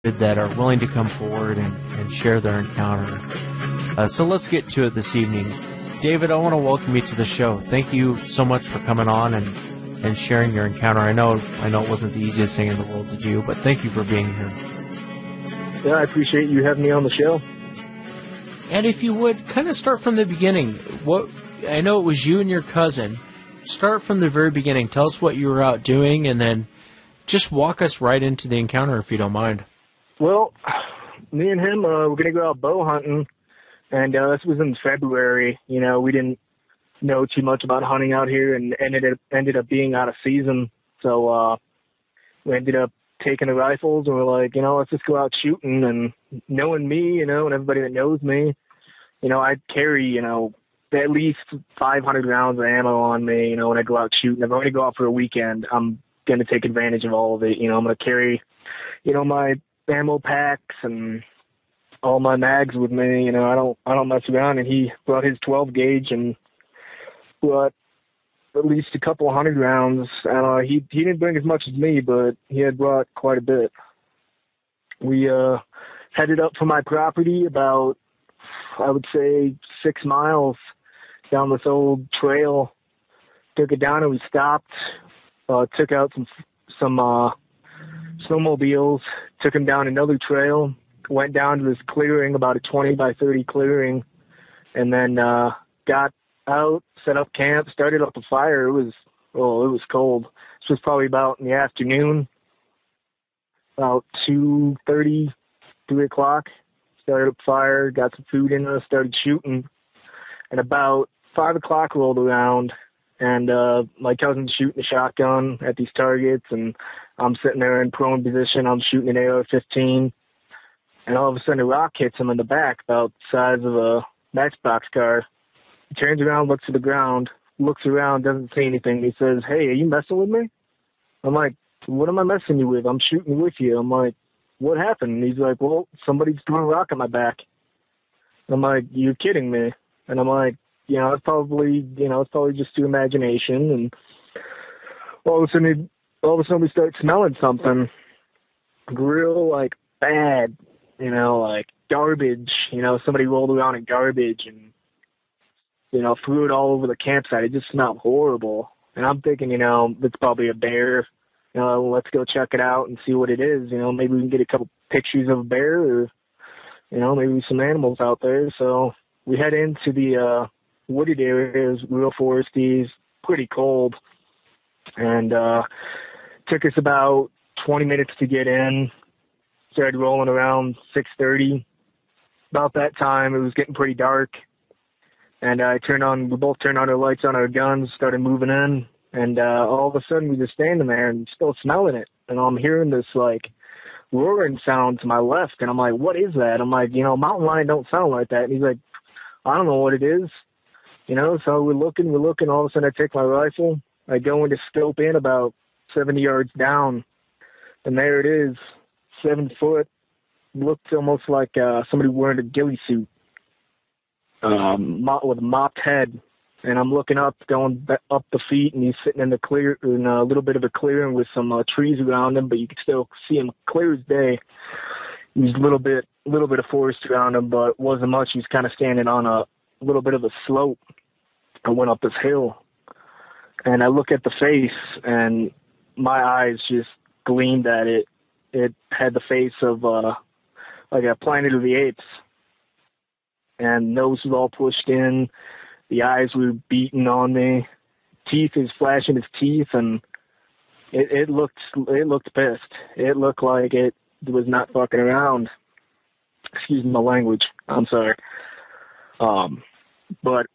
that are willing to come forward and share their encounter. So let's get to it this evening. David, I want to welcome you to the show. Thank you so much for coming on and sharing your encounter. I know it wasn't the easiest thing in the world to do, but thank you for being here. Yeah, I appreciate you having me on the show. And if you would, kind of start from the beginning. I know it was you and your cousin. Start from the very beginning. Tell us what you were out doing, and then just walk us right into the encounter, if you don't mind. Well, me and him, we're going to go out bow hunting, and this was in February. You know, we didn't know too much about hunting out here, and ended up being out of season. So we ended up taking the rifles, and we're like, let's just go out shooting. And knowing me, and everybody that knows me, I carry, at least 500 rounds of ammo on me, when I go out shooting. If I'm going to go out for a weekend, I'm going to take advantage of all of it. I'm going to carry, my ammo packs and all my mags with me. I don't mess around. And he brought his 12 gauge and brought at least a couple 100 rounds. He didn't bring as much as me, but he had brought quite a bit. We headed up from my property about, I would say, 6 miles down this old trail. Took it down and we stopped. Took out some snowmobiles, took them down another trail, went down to this clearing, about a 20 by 30 clearing, and then got out, set up camp, started up a fire. It was cold. This was probably about in the afternoon, about 2:30, 3 o'clock. Started up a fire, got some food in us, started shooting, and about 5 o'clock rolled around, and my cousin's shooting a shotgun at these targets, and I'm sitting there in prone position. I'm shooting an AR-15, and all of a sudden a rock hits him in the back, about the size of a matchbox car. He turns around, looks at the ground, looks around, doesn't say anything. He says, "Hey, are you messing with me?" I'm like, "What am I messing you with? I'm shooting with you." I'm like, "What happened?" And he's like, "Well, somebody's throwing a rock at my back." I'm like, "You're kidding me." And I'm like, it's probably just your imagination. And all of a sudden we start smelling something real, like, bad, like garbage. Somebody rolled around in garbage and, threw it all over the campsite. It just smelled horrible. And I'm thinking, it's probably a bear. Let's go check it out and see what it is. Maybe we can get a couple pictures of a bear or, maybe some animals out there. So we head into the wooded areas, real foresty, pretty cold. And took us about 20 minutes to get in. Started rolling around 6:30. About that time, it was getting pretty dark. And we both turned on our lights on our guns, started moving in. And all of a sudden, we just standing there and still smelling it. And I'm hearing this, like, roaring sound to my left. And I'm like, "What is that?" I'm like, mountain lion don't sound like that. And he's like, "I don't know what it is." So we're looking. All of a sudden, I take my rifle. I go into scope in about 70 yards down. And there it is, 7 foot. Looked almost like somebody wearing a ghillie suit with a mopped head. And I'm looking up, going up the feet, and he's sitting in a little bit of a clearing with some trees around him, but you can still see him clear as day. He's a little bit of forest around him, but wasn't much. He's kind of standing on a little bit of a slope. I went up this hill, and I look at the face, and my eyes just gleamed at it. It had the face of like a Planet of the Apes, and nose was all pushed in. The eyes were beating on me. Teeth is flashing his teeth, and it looked pissed. It looked like it was not fucking around. Excuse my language. I'm sorry. But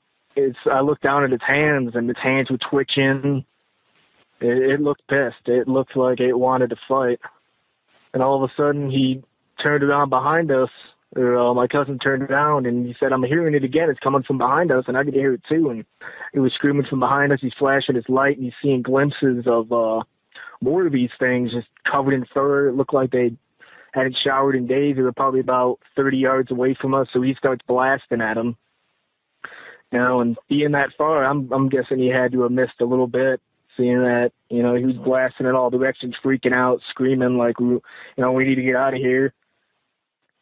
I looked down at its hands, and its hands were twitching. It looked pissed. It looked like it wanted to fight. And all of a sudden, he turned around behind us. My cousin turned around, and he said, "I'm hearing it again. It's coming from behind us," and I could hear it too. And it was screaming from behind us. He's flashing his light, and he's seeing glimpses of more of these things just covered in fur. It looked like they hadn't showered in days. They were probably about 30 yards away from us, so he starts blasting at them. And being that far, I'm guessing he had to have missed a little bit. seeing that, he was blasting in all directions, freaking out, screaming like, we need to get out of here.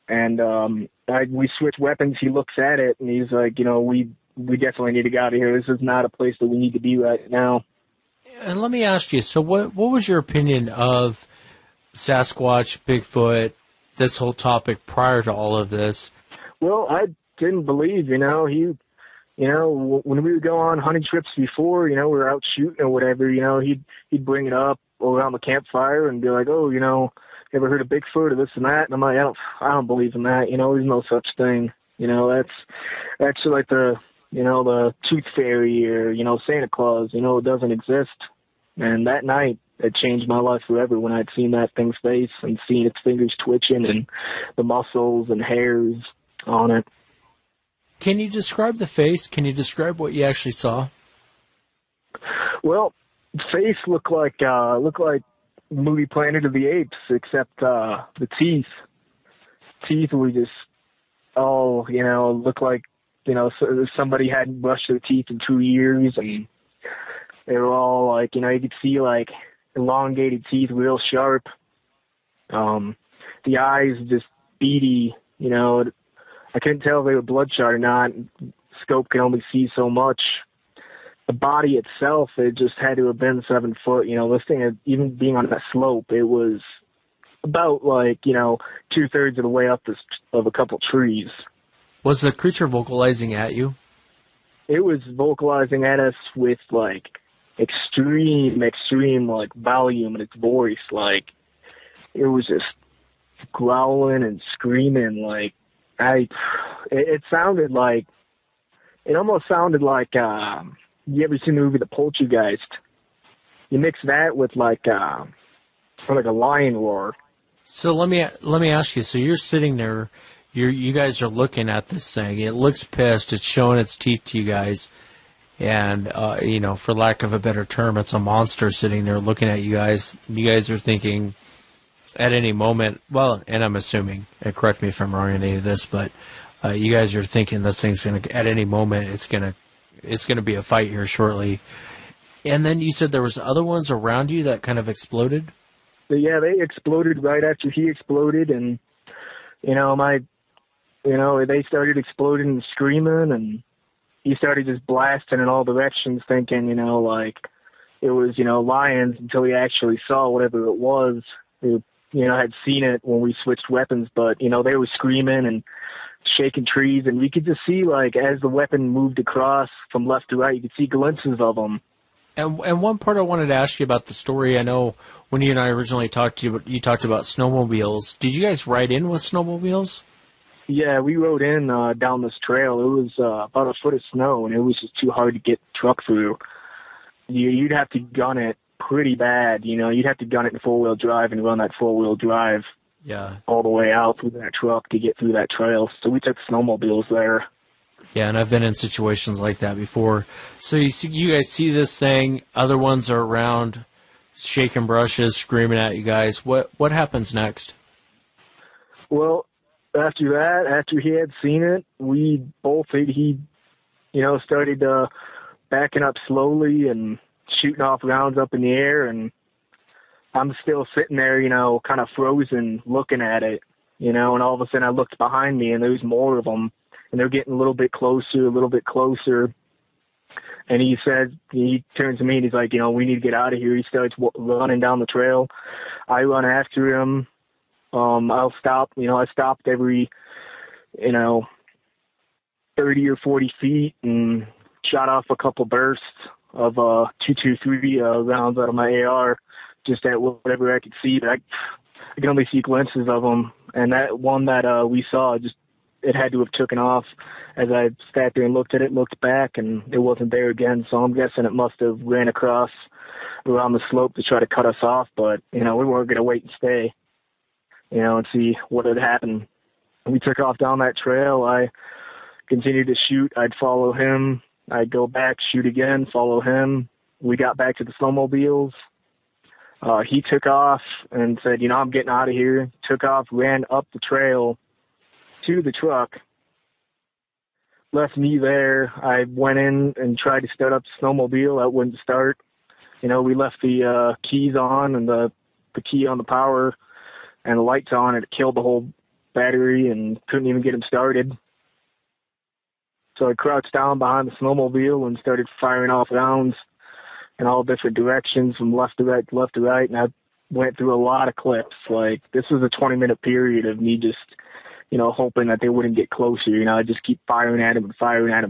And we switch weapons. He looks at it and he's like, we definitely need to get out of here. This is not a place that we need to be right now. And let me ask you, so what was your opinion of Sasquatch, Bigfoot, this whole topic prior to all of this? Well, I didn't believe, when we would go on hunting trips before, we were out shooting or whatever, he'd bring it up around the campfire and be like, oh, you ever heard of Bigfoot or this and that? And I'm like, I don't believe in that. There's no such thing. That's like the tooth fairy or, Santa Claus, it doesn't exist. And that night, it changed my life forever when I'd seen that thing's face and seen its fingers twitching and the muscles and hairs on it. Can you describe the face? Can you describe what you actually saw? Well, the face looked like movie Planet of the Apes, except the teeth. Teeth were just all, looked like, somebody hadn't brushed their teeth in 2 years, and they were all like, you could see like elongated teeth, real sharp. The eyes just beady, I couldn't tell if they were bloodshot or not. Scope could only see so much. The body itself, it just had to have been 7 foot. This thing, even being on that slope, it was about like, 2/3 of the way up of a couple trees. Was the creature vocalizing at you? It was vocalizing at us with like extreme like volume in its voice. Like it was just growling and screaming. Like it sounded like, it almost sounded like, you ever seen the movie The Poltergeist? You mix that with like a lion roar. So let me ask you. So you're sitting there, you guys are looking at this thing. It looks pissed. It's showing its teeth to you guys, and for lack of a better term, it's a monster sitting there looking at you guys. You guys are thinking, at any moment, well, and I'm assuming, and correct me if I'm wrong in any of this, but you guys are thinking this thing's gonna, at any moment, it's gonna be a fight here shortly. And then you said there was other ones around you that kind of exploded? Yeah, they exploded right after he exploded, and they started exploding and screaming, and he started just blasting in all directions, thinking, like it was, lions, until he actually saw whatever it was. Had seen it when we switched weapons, but, they were screaming and shaking trees, and we could just see, like, as the weapon moved across from left to right, you could see glimpses of them. And one part I wanted to ask you about the story, I know when you and I originally talked to you talked about snowmobiles. Did you guys ride in with snowmobiles? Yeah, we rode in down this trail. It was about a foot of snow, and it was just too hard to get the truck through. You'd have to gun it pretty bad. You'd have to gun it in four-wheel drive and run that four-wheel drive all the way out through that truck to get through that trail. So we took snowmobiles there. Yeah, and I've been in situations like that before. So you guys see this thing, other ones are around, shaking brushes, screaming at you guys. What happens next? Well, after he had seen it, we both, he started backing up slowly and shooting off rounds up in the air, and I'm still sitting there, kind of frozen looking at it, and all of a sudden I looked behind me and there was more of them, and they're getting a little bit closer. And he turns to me and he's like, we need to get out of here. He starts running down the trail. I run after him. I'll stop, I stopped every, 30 or 40 feet and shot off a couple bursts of 223 rounds out of my AR, just at whatever I could see. But I could only see glimpses of them. And that one that we saw, it had to have taken off. As I sat there and looked at it, looked back, and it wasn't there again. So I'm guessing it must have ran across around the slope to try to cut us off. But, we weren't going to wait and stay, and see what had happened. We took off down that trail. I continued to shoot. I'd follow him. I'd go back, shoot again, follow him. We got back to the snowmobiles. He took off and said, I'm getting out of here. Took off, ran up the trail to the truck, left me there. I went in and tried to start up the snowmobile. That wouldn't start. we left the keys on and the key on the power and the lights on, and it killed the whole battery and couldn't even get them started. So I crouched down behind the snowmobile and started firing off rounds in all different directions from left to right, and I went through a lot of clips. Like, this was a 20-minute period of me just, hoping that they wouldn't get closer. I just keep firing at them and firing at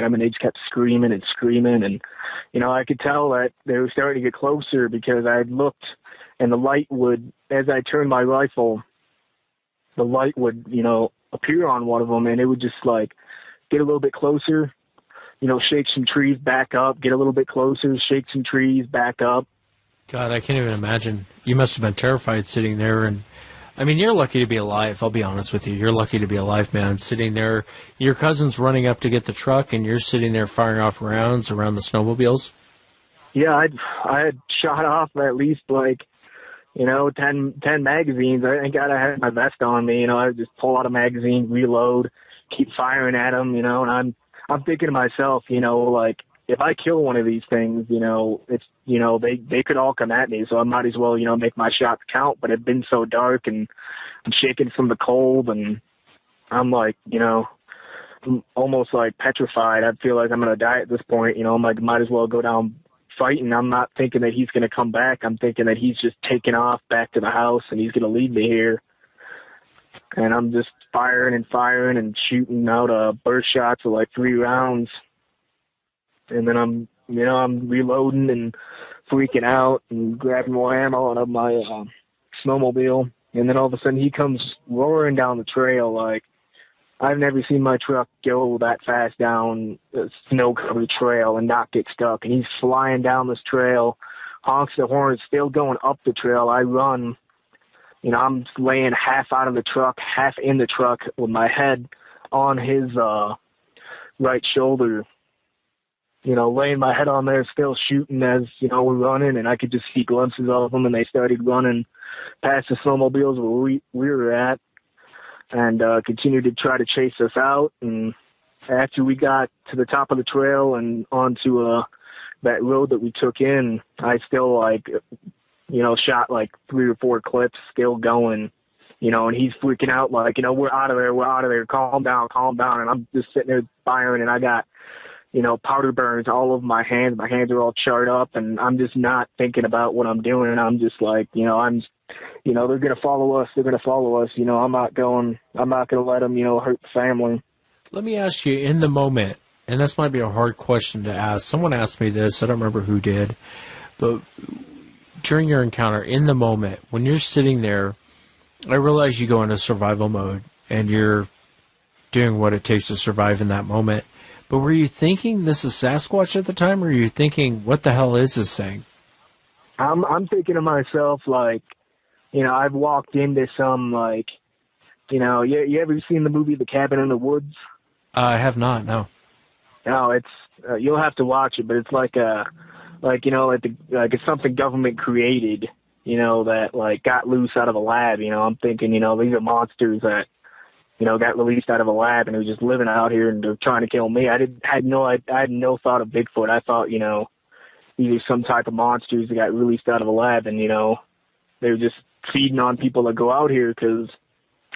them, and they just kept screaming and screaming. And, I could tell that they were starting to get closer because I had looked, and the light would, as I turned my rifle, the light would, appear on one of them, and it would just, get a little bit closer, shake some trees, back up, get a little bit closer, shake some trees, back up. God, I can't even imagine. You must have been terrified sitting there. And, I mean, you're lucky to be alive. I'll be honest with you. You're lucky to be alive, man. Sitting there, your cousin's running up to get the truck, and you're sitting there firing off rounds around the snowmobiles? Yeah, I had shot off at least, 10 magazines. I thank God I had my vest on me. I would just pull out a magazine, reload, keep firing at them, and I'm thinking to myself, if I kill one of these things, it's, they could all come at me, so I might as well, make my shots count. But it's been so dark, and I'm shaking from the cold, and I'm I'm almost petrified. I feel like I'm going to die at this point. I'm might as well go down fighting. I'm not thinking that he's going to come back. I'm thinking that he's just taking off back to the house, and he's going to leave me here. And I'm just firing and shooting out burst shots of 3 rounds. And then I'm reloading and freaking out and grabbing more ammo out of my snowmobile. And then all of a sudden he comes roaring down the trail. I've never seen my truck go that fast down a snow-covered trail and not get stuck. And he's flying down this trail, honks the horn, still going up the trail. I run. I'm laying half out of the truck, half in the truck with my head on his right shoulder. Laying my head on there, still shooting as, we're running, and I could just see glimpses of them, and they started running past the snowmobiles where we were at, and continued to try to chase us out. And after we got to the top of the trail and onto that road that we took in, I still, shot 3 or 4 clips, still going, and he's freaking out, we're out of there, calm down. And I'm just sitting there firing, and I got, powder burns all over my hands. My hands are all charred up, and I'm just not thinking about what I'm doing. And I'm just they're going to follow us. I'm not going to let them, hurt the family. Let me ask you, in the moment, and this might be a hard question to ask. Someone asked me this. I don't remember who did, but during your encounter, in the moment, when you're sitting there, I realize you go into survival mode, and you're doing what it takes to survive in that moment. But were you thinking this is Sasquatch at the time, or were you thinking, what the hell is this thing? I'm thinking to myself, I've walked into some, you ever seen the movie The Cabin in the Woods? I have not, no. No, it's, you'll have to watch it, but it's it's something government created, that, got loose out of a lab. I'm thinking, these are monsters that, got released out of a lab and are just living out here and they're trying to kill me. I had no thought of Bigfoot. I thought, these are some type of monsters that got released out of a lab, and, they're just feeding on people that go out here, because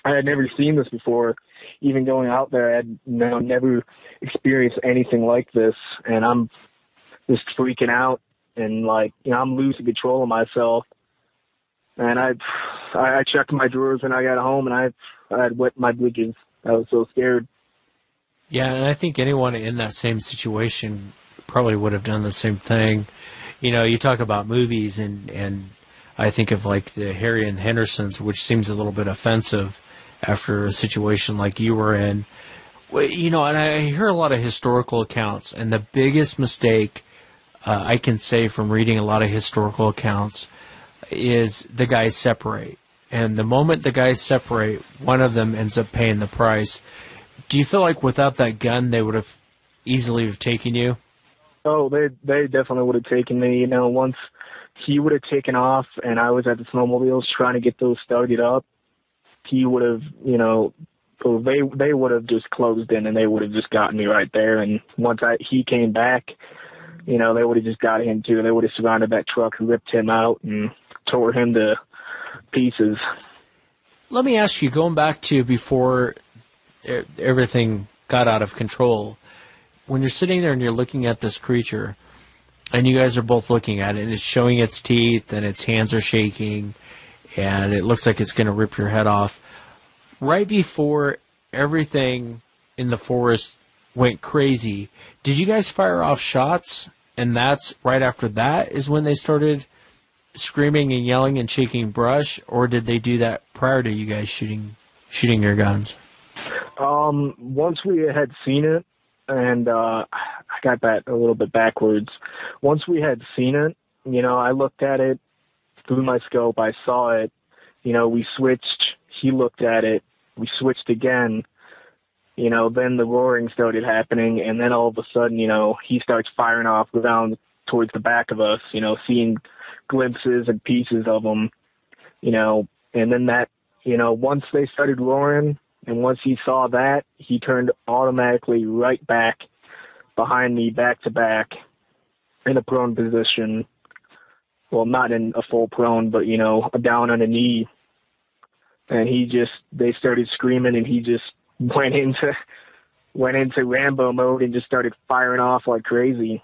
I had never seen this before. Even going out there, I had never experienced anything like this, and I'm just freaking out, and I'm losing control of myself. And I checked my drawers when I got home, and I had wet my bridges. I was so scared. Yeah, and I think anyone in that same situation probably would have done the same thing. You talk about movies, and I think of the Harry and Hendersons, which seems a little bit offensive after a situation like you were in. And I hear a lot of historical accounts, and the biggest mistake I can say from reading a lot of historical accounts is the guys separate. And the moment the guys separate, one of them ends up paying the price. Do you feel like without that gun, they would have easily have taken you? Oh, they definitely would have taken me. Once he would have taken off and I was at the snowmobiles trying to get those started up, he would have, they would have just closed in and they would have just gotten me right there. And once he came back, you know, they would have just got him too. They would have surrounded that truck, ripped him out, and tore him to pieces. Let me ask you, going back to before everything got out of control, when you're sitting there and you're looking at this creature, and you guys are both looking at it, and it's showing its teeth, and its hands are shaking, and it looks like it's going to rip your head off, right before everything in the forest went crazy, did you guys fire off shots? And that's right after that is when they started screaming and yelling and shaking brush, or did they do that prior to you guys shooting your guns? Once we had seen it, and I got that a little bit backwards. Once we had seen it, you know, I looked at it through my scope. I saw it. You know, we switched. He looked at it. We switched again. You know, then the roaring started happening, and then all of a sudden, you know, he starts firing off down towards the back of us, you know, seeing glimpses and pieces of them, you know, and then that, you know, once they started roaring, and once he saw that, he turned automatically right back behind me, back to back, in a prone position. Well, not in a full prone, but, you know, down on a knee. And they started screaming, and he just went into Rambo mode and just started firing off like crazy.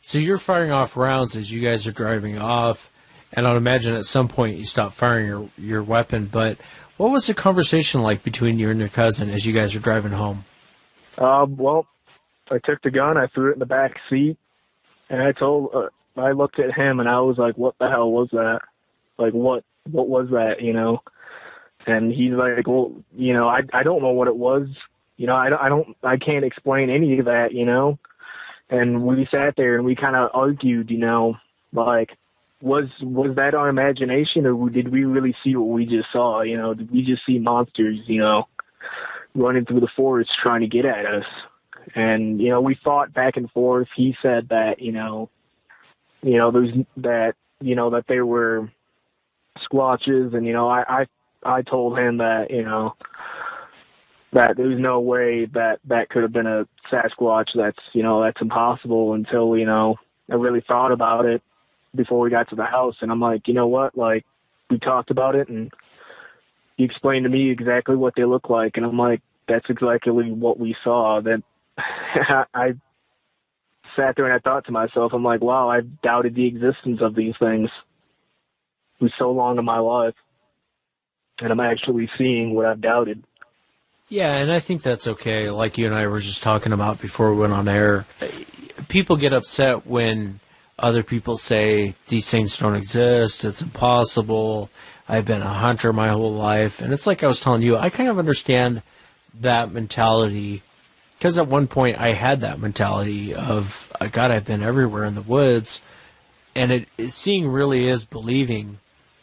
So you're firing off rounds as you guys are driving off, and I'd imagine at some point you stop firing your weapon, but what was the conversation like between you and your cousin as you guys are driving home? Well, I took the gun, I threw it in the back seat, and I looked at him and I was like, what the hell was that? Like, what was that, you know? And he's like, well, you know, I don't know what it was. You know, I can't explain any of that, you know? And we sat there and we kind of argued, you know, like, was that our imagination, or did we really see what we just saw? You know, did we just see monsters, you know, running through the forest trying to get at us? And, you know, we fought back and forth. He said that, that they were squatches, and, you know, I told him that, you know, that there's no way that could have been a Sasquatch. That's impossible, until, you know, I really thought about it before we got to the house. And I'm like, you know what? Like, we talked about it, and he explained to me exactly what they look like. And I'm like, that's exactly what we saw. Then I sat there and I thought to myself, I'm like, wow, I've doubted the existence of these things for so long in my life. And I'm actually seeing what I've doubted. Yeah, and I think that's okay. Like you and I were just talking about before we went on air, people get upset when other people say these things don't exist, it's impossible, I've been a hunter my whole life. And it's like I was telling you, I kind of understand that mentality, because at one point I had that mentality of, God, I've been everywhere in the woods. And seeing really is believing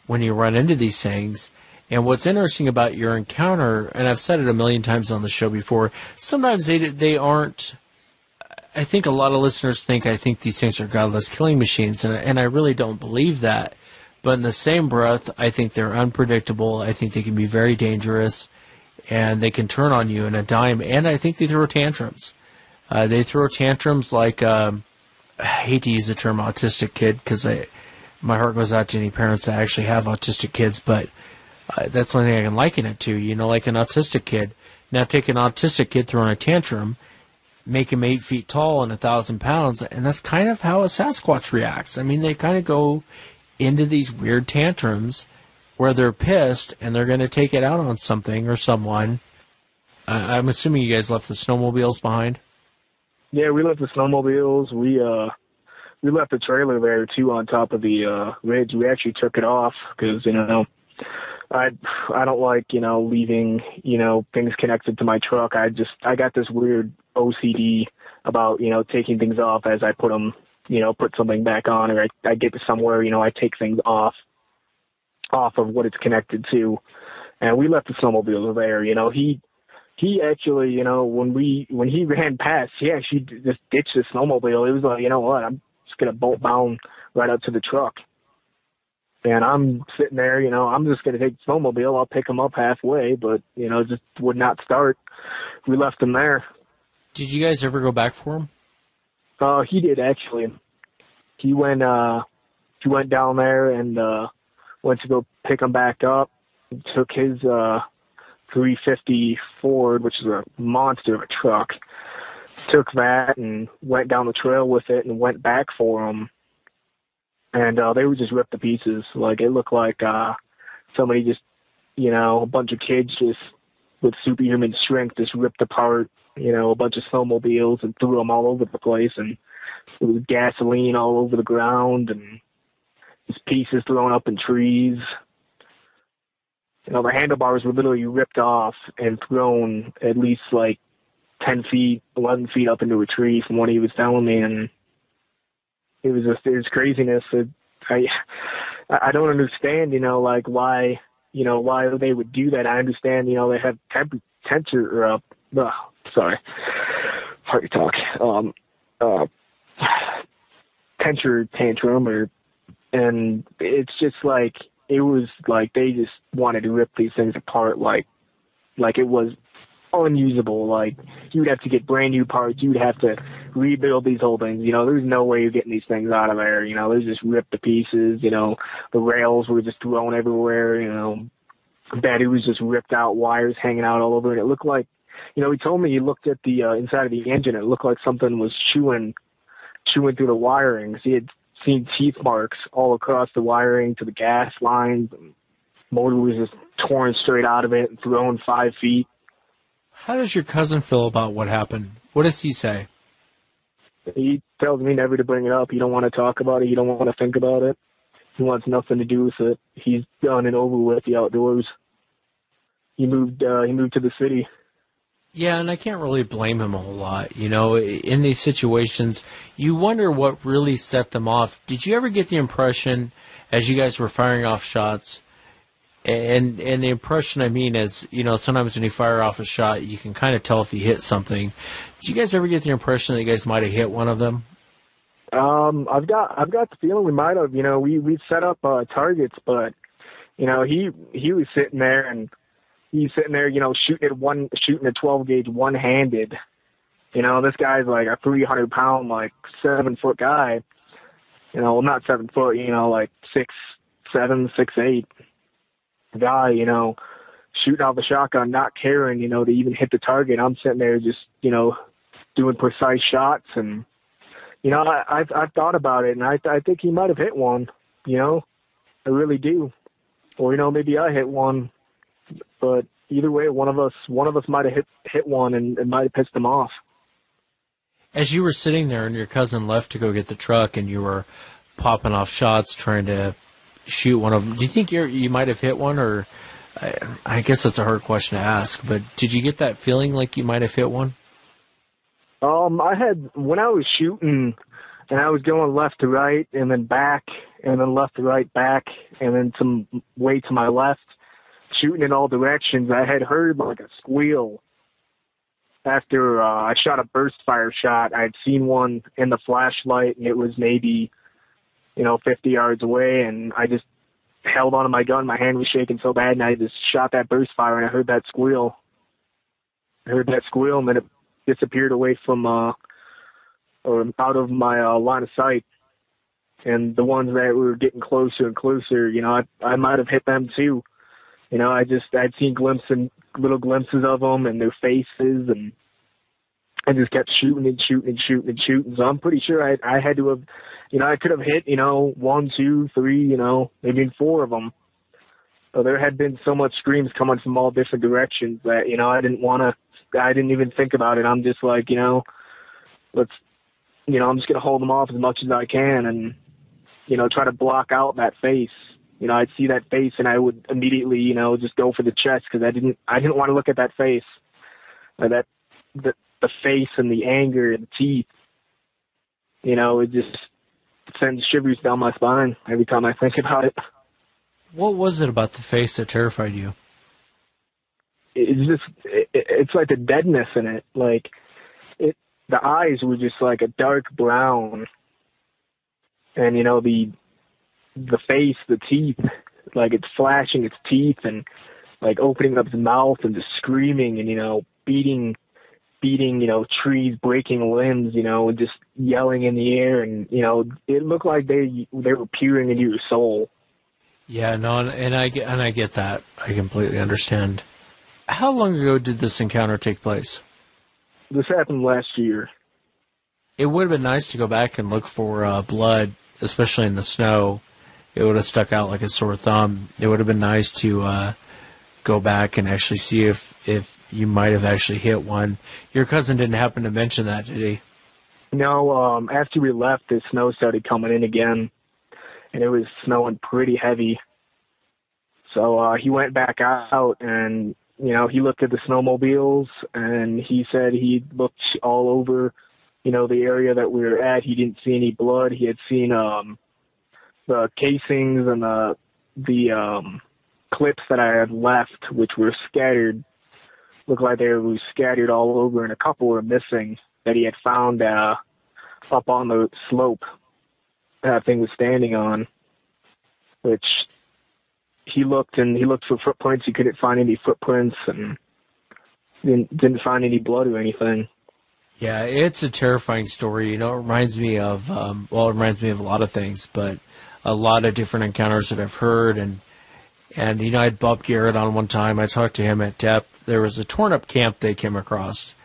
when you run into these things. And what's interesting about your encounter, and I've said it a million times on the show before, sometimes they aren't, I think a lot of listeners think these things are godless killing machines, and I really don't believe that. But in the same breath, I think they're unpredictable. I think they can be very dangerous, and they can turn on you in a dime. And I think they throw tantrums. They throw tantrums like, I hate to use the term autistic kid, because my heart goes out to any parents that actually have autistic kids, but that's the only thing I can liken it to, you know, like an autistic kid. Now take an autistic kid throwing a tantrum, make him 8 feet tall and 1,000 pounds, and that's kind of how a Sasquatch reacts. I mean, they kind of go into these weird tantrums where they're pissed and they're going to take it out on something or someone. I'm assuming you guys left the snowmobiles behind? Yeah, we left the snowmobiles. We left the trailer there, too, on top of the ridge. We actually took it off because, you know, I don't like, you know, leaving, you know, things connected to my truck. I got this weird OCD about, you know, taking things off as I put them, you know, put something back on, or I get to somewhere, you know, I take things off of what it's connected to. And we left the snowmobile there, you know. He actually, you know, when he ran past, he actually just ditched the snowmobile. It was like, you know what, I'm just going to bolt down right up to the truck. And I'm sitting there, you know, I'm just going to take the snowmobile. I'll pick him up halfway, but, you know, just would not start. We left him there. Did you guys ever go back for him? He did actually. He went down there and went to go pick him back up. He took his 350 Ford, which is a monster of a truck. Took that and went down the trail with it and went back for him. And they were just ripped to pieces. Like, it looked like somebody just, a bunch of kids just with superhuman strength just ripped apart, a bunch of snowmobiles and threw them all over the place. And there was gasoline all over the ground and just pieces thrown up in trees. The handlebars were literally ripped off and thrown at least like 10 feet, 11 feet up into a tree from what he was telling me. And it was craziness. I don't understand, like why they would do that. I understand, they have temper tantrum and it's just like, it was like they just wanted to rip these things apart like it was unusable. Like, you would have to get brand new parts. You would have to rebuild these whole things. There's no way you're getting these things out of there. They're just ripped to pieces. The rails were just thrown everywhere. Battery was just ripped out, wires hanging out all over. And it looked like, he told me he looked at the inside of the engine. It looked like something was chewing through the wiring. He had seen teeth marks all across the wiring to the gas lines. And motor was just torn straight out of it and thrown 5 feet. How does your cousin feel about what happened? What does he say? He tells me never to bring it up. He don't want to talk about it. He don't want to think about it. He wants nothing to do with it. He's done and over with the outdoors. He moved to the city. Yeah, and I can't really blame him a whole lot. In these situations, you wonder what really set them off. Did you ever get the impression, as you guys were firing off shots, and the impression I mean is, sometimes when you fire off a shot, you can kind of tell if you hit something. Did you guys ever get the impression that you guys might have hit one of them? I've got the feeling we might have. We set up targets, but he was sitting there and he's sitting there, shooting a 12 gauge one-handed. This guy's like a 300-pound, like 7-foot guy. Well, not 7 foot, like 6'7", 6'8" guy. Shooting off a shotgun, not caring, to even hit the target. I'm sitting there just, doing precise shots and. I've thought about it, and I think he might have hit one. I really do. Or maybe I hit one, but either way, one of us might have hit one, and it might have pissed him off. As you were sitting there, and your cousin left to go get the truck, and you were popping off shots, trying to shoot one of them, do you think you might have hit one, or I guess that's a hard question to ask, but did you get that feeling like you might have hit one? I had, when I was shooting and I was going left to right and then back and then left to right back and then some way to my left, shooting in all directions, I had heard like a squeal after I shot a burst fire shot. I had seen one in the flashlight and it was maybe, 50 yards away, and I just held onto my gun. My hand was shaking so bad and I just shot that burst fire and I heard that squeal. And then it disappeared away from or out of my line of sight. And the ones that were getting closer and closer, I might have hit them too. I'd seen little glimpses of them and their faces, and I just kept shooting and shooting and shooting and shooting. So I'm pretty sure I had to have, I could have hit, 1, 2, 3, maybe 4 of them. So there had been so much screams coming from all different directions that, I didn't even think about it. I'm just like, I'm just going to hold them off as much as I can and, try to block out that face. I'd see that face and I would immediately, just go for the chest because I didn't want to look at that face. The face and the anger and the teeth, it just sends shivers down my spine every time I think about it. What was it about the face that terrified you? It's like the deadness in it. Like the eyes were just like a dark brown, and the face, the teeth, like it's flashing its teeth and like opening up its mouth and just screaming and beating beating, trees, breaking limbs, and just yelling in the air. And, it looked like they were peering into your soul. Yeah, no, and I get that. I completely understand. How long ago did this encounter take place? This happened last year. It would have been nice to go back and look for blood, especially in the snow. It would have stuck out like a sore thumb. It would have been nice to go back and actually see if you might have actually hit one. Your cousin didn't happen to mention that, did he? No, after we left, the snow started coming in again, and it was snowing pretty heavy. So he went back out, and, he looked at the snowmobiles, and he said he looked all over, the area that we were at. He didn't see any blood. He had seen the casings and the clips that I had left, which were scattered, looked like they were scattered all over, and a couple were missing that he had found up on the slope that thing was standing on, which he looked for footprints. He couldn't find any footprints, and didn't find any blood or anything. Yeah, it's a terrifying story. It reminds me of, it reminds me of a lot of things, but a lot of different encounters that I've heard. And I had Bob Garrett on one time. I talked to him at depth. There was a torn-up camp they came across.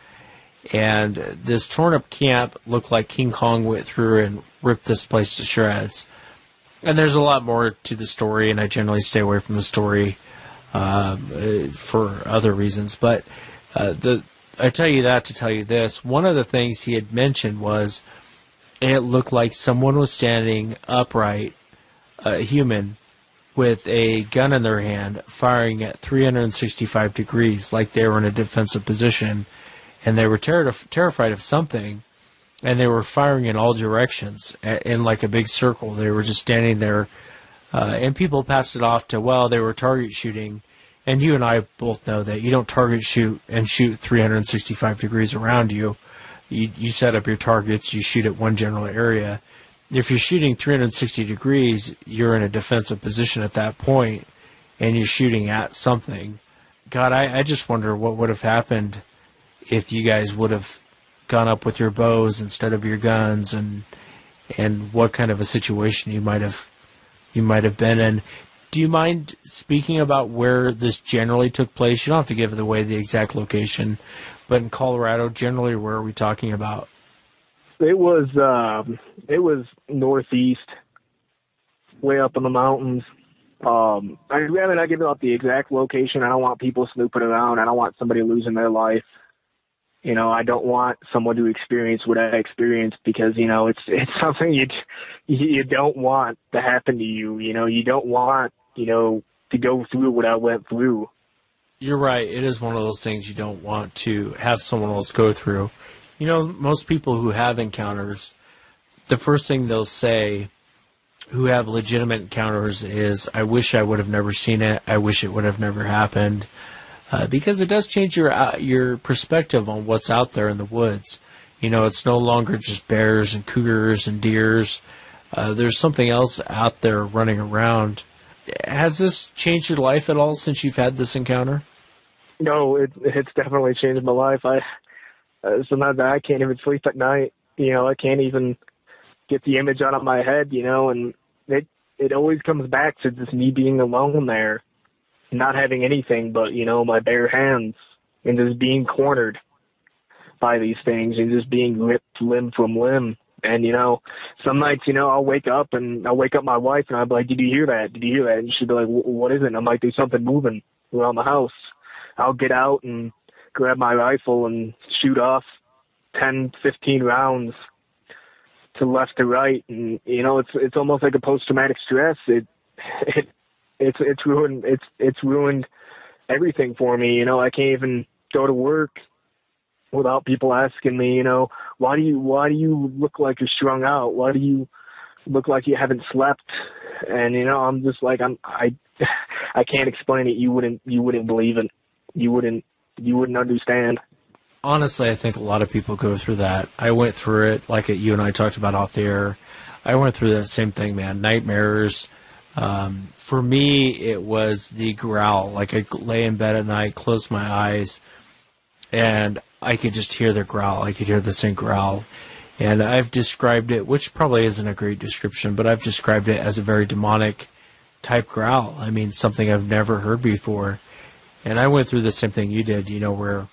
And this torn-up camp looked like King Kong went through and ripped this place to shreds. And there's a lot more to the story, and I generally stay away from the story for other reasons. But I tell you that to tell you this. One of the things he had mentioned was it looked like someone was standing upright, a human, with a gun in their hand, firing at 365 degrees, like they were in a defensive position, and they were terrified of something, and they were firing in all directions in like a big circle. They were just standing there, and people passed it off to, well, they were target shooting. And you and I both know that you don't target shoot and shoot 365 degrees around you. You set up your targets, you shoot at one general area. If you're shooting 360 degrees, you're in a defensive position at that point, and you're shooting at something. God, I just wonder what would have happened if you guys would have gone up with your bows instead of your guns, and what kind of a situation you might have been in. Do you mind speaking about where this generally took place? You don't have to give away the exact location, but in Colorado, generally, where are we talking about? It was northeast, way up in the mountains. I'd rather not give out the exact location. I don't want people snooping around. I don't want somebody losing their life. I don't want someone to experience what I experienced, because, it's something you don't want to happen to you. You don't want, to go through what I went through. You're right. It is one of those things you don't want to have someone else go through. Most people who have encounters, the first thing they'll say, who have legitimate encounters, is, I wish I would have never seen it. I wish it would have never happened. Because it does change your perspective on what's out there in the woods. It's no longer just bears and cougars and deers. There's something else out there running around. Has this changed your life at all since you've had this encounter? No, it's definitely changed my life. Sometimes I can't even sleep at night. I can't even get the image out of my head, and it always comes back to just me being alone there, not having anything but, my bare hands, and just being cornered by these things and just being ripped limb from limb. And, some nights, I'll wake up my wife, and I'll be like, did you hear that? Did you hear that? And she'd be like, what is it? And I'm like, there's something moving around the house. I'll get out and grab my rifle and shoot off 10, 15 rounds to left to right. And, it's almost like a post-traumatic stress. It's ruined everything for me. I can't even go to work without people asking me, why do you look like you're strung out? Why do you look like you haven't slept? And, I'm just like, I can't explain it. You wouldn't believe it. You wouldn't understand. Honestly, I think a lot of people go through that. I went through it, like you and I talked about off the air. I went through that same thing, man. Nightmares. For me, it was the growl. Like, I lay in bed at night, close my eyes, and I could just hear the growl. I could hear this thing growl. And I've described it, which probably isn't a great description, but I've described it as a very demonic type growl. I mean, something I've never heard before. And I went through the same thing you did, where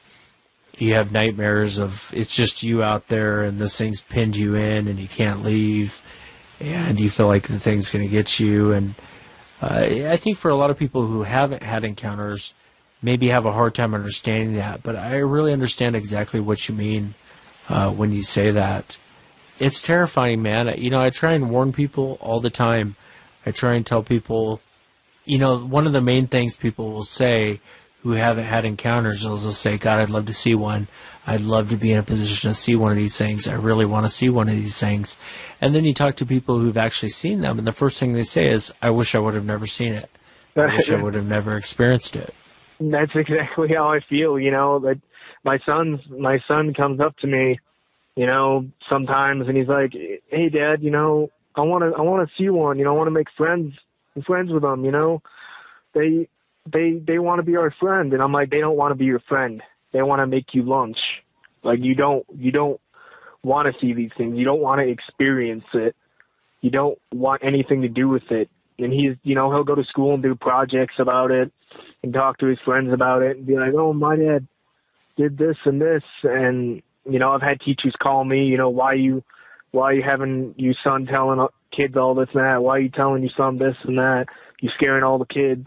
you have nightmares of it's just you out there and this thing's pinned you in and you can't leave and you feel like the thing's going to get you. And I think for a lot of people who haven't had encounters, maybe have a hard time understanding that. But I really understand exactly what you mean when you say that. It's terrifying, man. I try and warn people all the time. I try and tell people, one of the main things people will say who haven't had encounters is they'll say, God, I'd love to see one. I'd love to be in a position to see one of these things. I really want to see one of these things. And then you talk to people who've actually seen them, and the first thing they say is, I wish I would have never seen it. I wish I would have never experienced it. That's exactly how I feel, that my son comes up to me, sometimes, and he's like, hey, Dad, I want to see one, I want to make friends with them, they want to be our friend. And I'm like, they don't want to be your friend. They want to make you lunch. Like, you don't want to see these things. You don't want to experience it. You don't want anything to do with it. And he's, he'll go to school and do projects about it and talk to his friends about it and be like, oh, my dad did this and this. And, I've had teachers call me, why you having your son telling kids all this and that? Why are you telling your son this and that? You're scaring all the kids.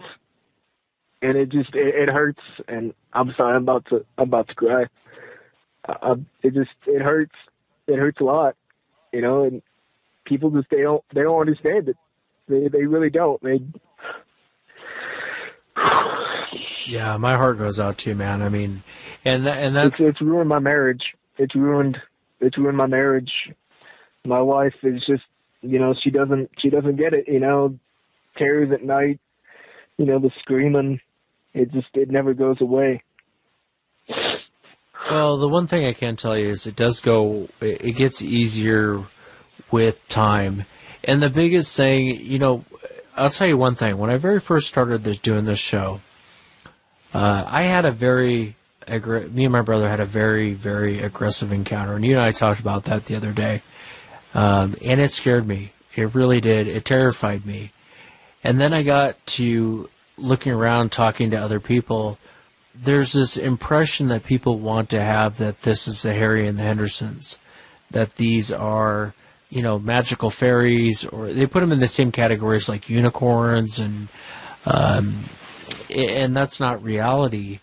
And it hurts. And I'm sorry, I'm about to cry. It hurts. It hurts a lot, and people just, they don't understand it. They really don't. Yeah, my heart goes out to you, man. I mean, and that's it's ruined my marriage. It's ruined my marriage. My wife is just, she doesn't get it. Terrors at night. The screaming. It never goes away. Well, the one thing I can tell you is it gets easier with time. And the biggest thing, I'll tell you one thing. When I very first started doing this show, me and my brother had a very, very aggressive encounter. And you and I talked about that the other day. And it scared me. It really did. It terrified me. And then I got to looking around, talking to other people. There's this impression that people want to have that this is the Harry and the Hendersons, that these are, magical fairies, or they put them in the same categories like unicorns, and that's not reality.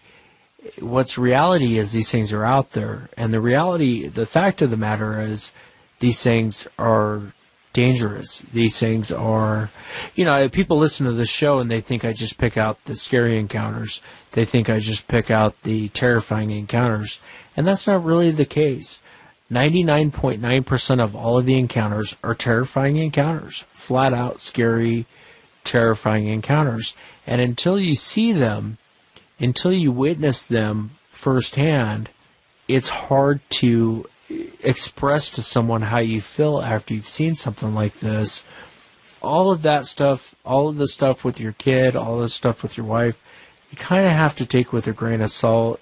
What's reality is these things are out there, and the fact of the matter is these things are dangerous. These things are, people listen to this show and they think I just pick out the scary encounters. They think I just pick out the terrifying encounters. And that's not really the case. 99.9% of all of the encounters are terrifying encounters. Flat out scary, terrifying encounters. And until you see them, until you witness them firsthand, it's hard to express to someone how you feel after you've seen something like this. All of that stuff, all of the stuff with your kid, all of the stuff with your wife, you kind of have to take with a grain of salt.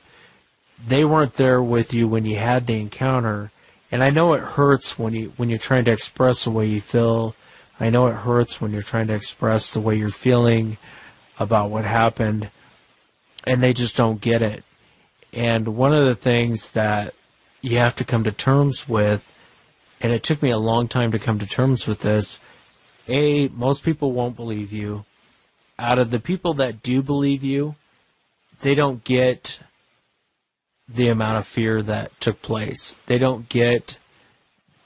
They weren't there with you when you had the encounter, and I know it hurts when you're trying to express the way you feel. I know it hurts when you're trying to express the way you're feeling about what happened, and they just don't get it. And one of the things that you have to come to terms with, and it took me a long time to come to terms with this, most people won't believe you. Out of the people that do believe you, they don't get the amount of fear that took place. They don't get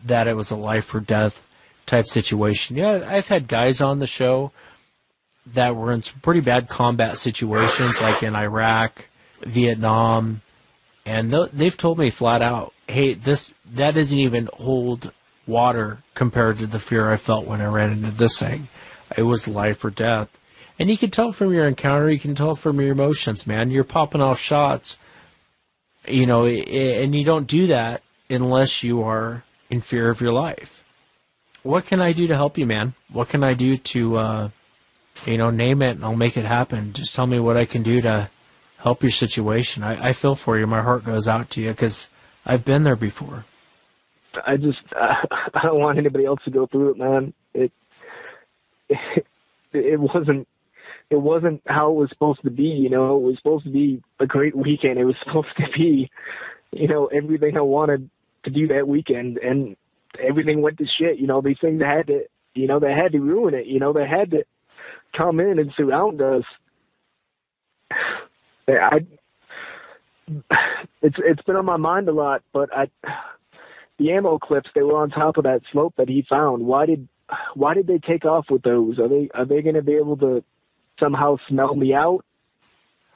that it was a life or death type situation. Yeah, I've had guys on the show that were in some pretty bad combat situations, like in Iraq, Vietnam, and they've told me flat out, hey, that doesn't even hold water compared to the fear I felt when I ran into this thing. It was life or death. And you can tell from your encounter, you can tell from your emotions, man. You're popping off shots, and you don't do that unless you are in fear of your life. What can I do to help you, man? What can I do to, name it and I'll make it happen? Just tell me what I can do to help your situation. I feel for you. My heart goes out to you because I've been there before. I don't want anybody else to go through it, man. It wasn't how it was supposed to be, you know. It was supposed to be a great weekend. It was supposed to be, you know, everything I wanted to do that weekend, and everything went to shit. You know, these things had to, you know, they had to ruin it. You know, they had to come in and surround us. It's been on my mind a lot, but the ammo clips, they were on top of that slope that he found. Why did they take off with those? Are they going to be able to somehow smell me out?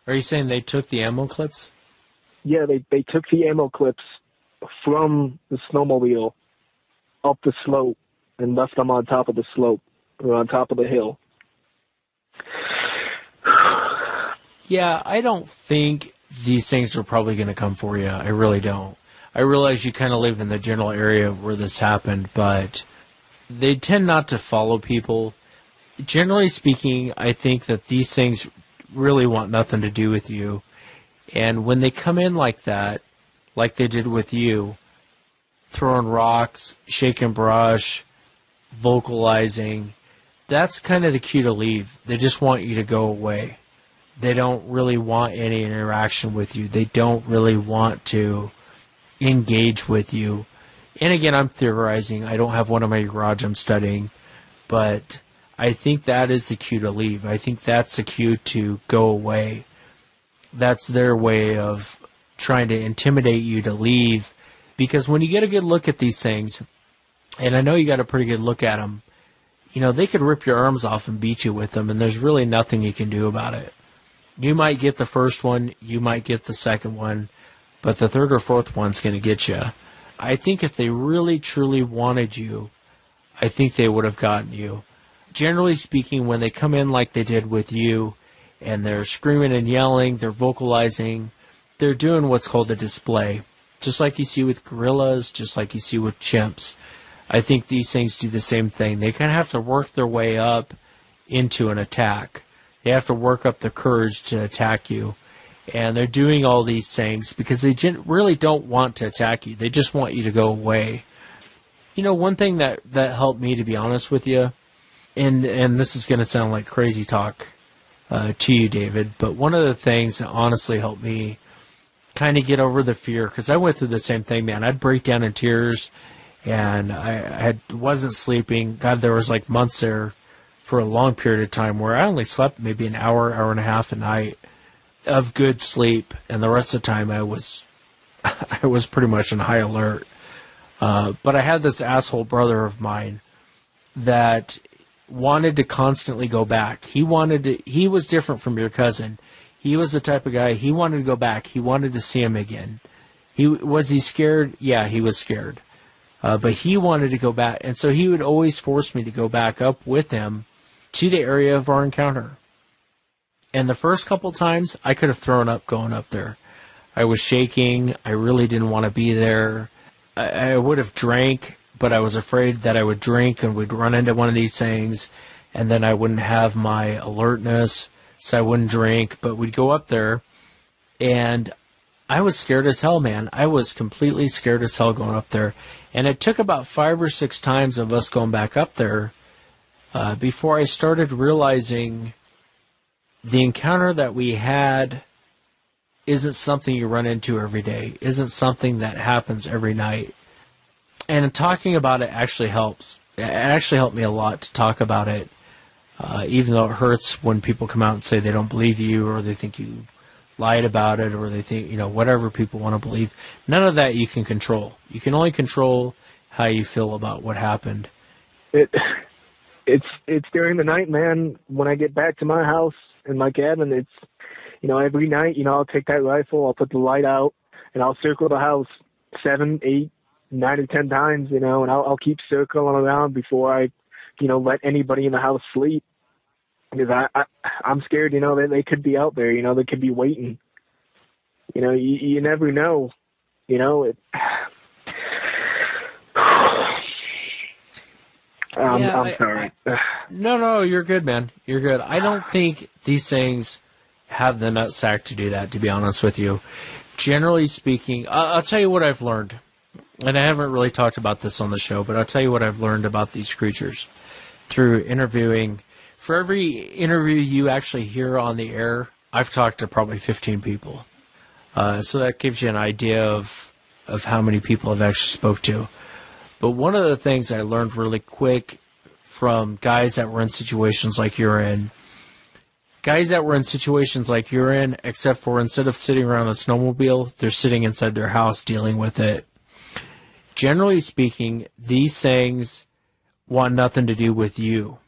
Are you saying they took the ammo clips? Yeah, they took the ammo clips from the snowmobile up the slope and left them on top of the slope or on top of the hill. Yeah, I don't think these things are probably going to come for you. I really don't. I realize you kind of live in the general area where this happened, but they tend not to follow people. Generally speaking, I think that these things really want nothing to do with you. And when they come in like that, like they did with you, throwing rocks, shaking brush, vocalizing, that's kind of the cue to leave. They just want you to go away. They don't really want any interaction with you. They don't really want to engage with you. And again, I'm theorizing. I don't have one in my garage I'm studying. But I think that is the cue to leave. I think that's the cue to go away. That's their way of trying to intimidate you to leave. Because when you get a good look at these things, and I know you got a pretty good look at them, you know, they could rip your arms off and beat you with them, and there's really nothing you can do about it. You might get the first one, you might get the second one, but the third or fourth one's going to get you. I think if they really, truly wanted you, I think they would have gotten you. Generally speaking, when they come in like they did with you, and they're screaming and yelling, they're vocalizing, they're doing what's called a display. Just like you see with gorillas, just like you see with chimps. I think these things do the same thing. They kind of have to work their way up into an attack. They have to work up the courage to attack you. And they're doing all these things because they really don't want to attack you. They just want you to go away. You know, one thing that helped me, to be honest with you, and this is going to sound like crazy talk to you, David, but one of the things that honestly helped me kind of get over the fear, because I went through the same thing, man. I'd break down in tears, and I wasn't sleeping. God, there was like months there for a long period of time where I only slept maybe an hour and a half a night of good sleep, and the rest of the time I was pretty much on high alert. But I had this asshole brother of mine that wanted to constantly go back. He was different from your cousin. He was the type of guy, he wanted to go back. He wanted to see him again. Was he scared? Yeah, he was scared. But he wanted to go back. And so he would always force me to go back up with him to the area of our encounter. And the first couple times, I could have thrown up going up there. I was shaking. I really didn't want to be there. I would have drank, but I was afraid that I would drink and we'd run into one of these things, and then I wouldn't have my alertness, so I wouldn't drink. But we'd go up there, and I was scared as hell, man. I was completely scared as hell going up there. And it took about 5 or 6 times of us going back up there before I started realizing the encounter that we had isn't something you run into every day, isn't something that happens every night. And talking about it actually helps. It actually helped me a lot to talk about it, even though it hurts when people come out and say they don't believe you, or they think you lied about it, or they think, you know, whatever people want to believe. None of that you can control. You can only control how you feel about what happened. It's during the night, man. When I get back to my house in my cabin, it's, you know, every night, you know, I'll take that rifle, I'll put the light out, and I'll circle the house 7, 8, 9 or 10 times, you know, and I'll keep circling around before I, you know, let anybody in the house sleep. Because I'm scared, you know, that they could be out there, you know, they could be waiting. You know, you never know, you know. I'm sorry. No, you're good, man. You're good. I don't think these things have the nutsack to do that, to be honest with you. Generally speaking, I'll tell you what I've learned. And I haven't really talked about this on the show, but I'll tell you what I've learned about these creatures through interviewing. For every interview you actually hear on the air, I've talked to probably 15 people. So that gives you an idea of how many people I've actually spoke to. But one of the things I learned really quick from guys that were in situations like you're in, except for instead of sitting around a snowmobile, they're sitting inside their house dealing with it. Generally speaking, these things want nothing to do with you.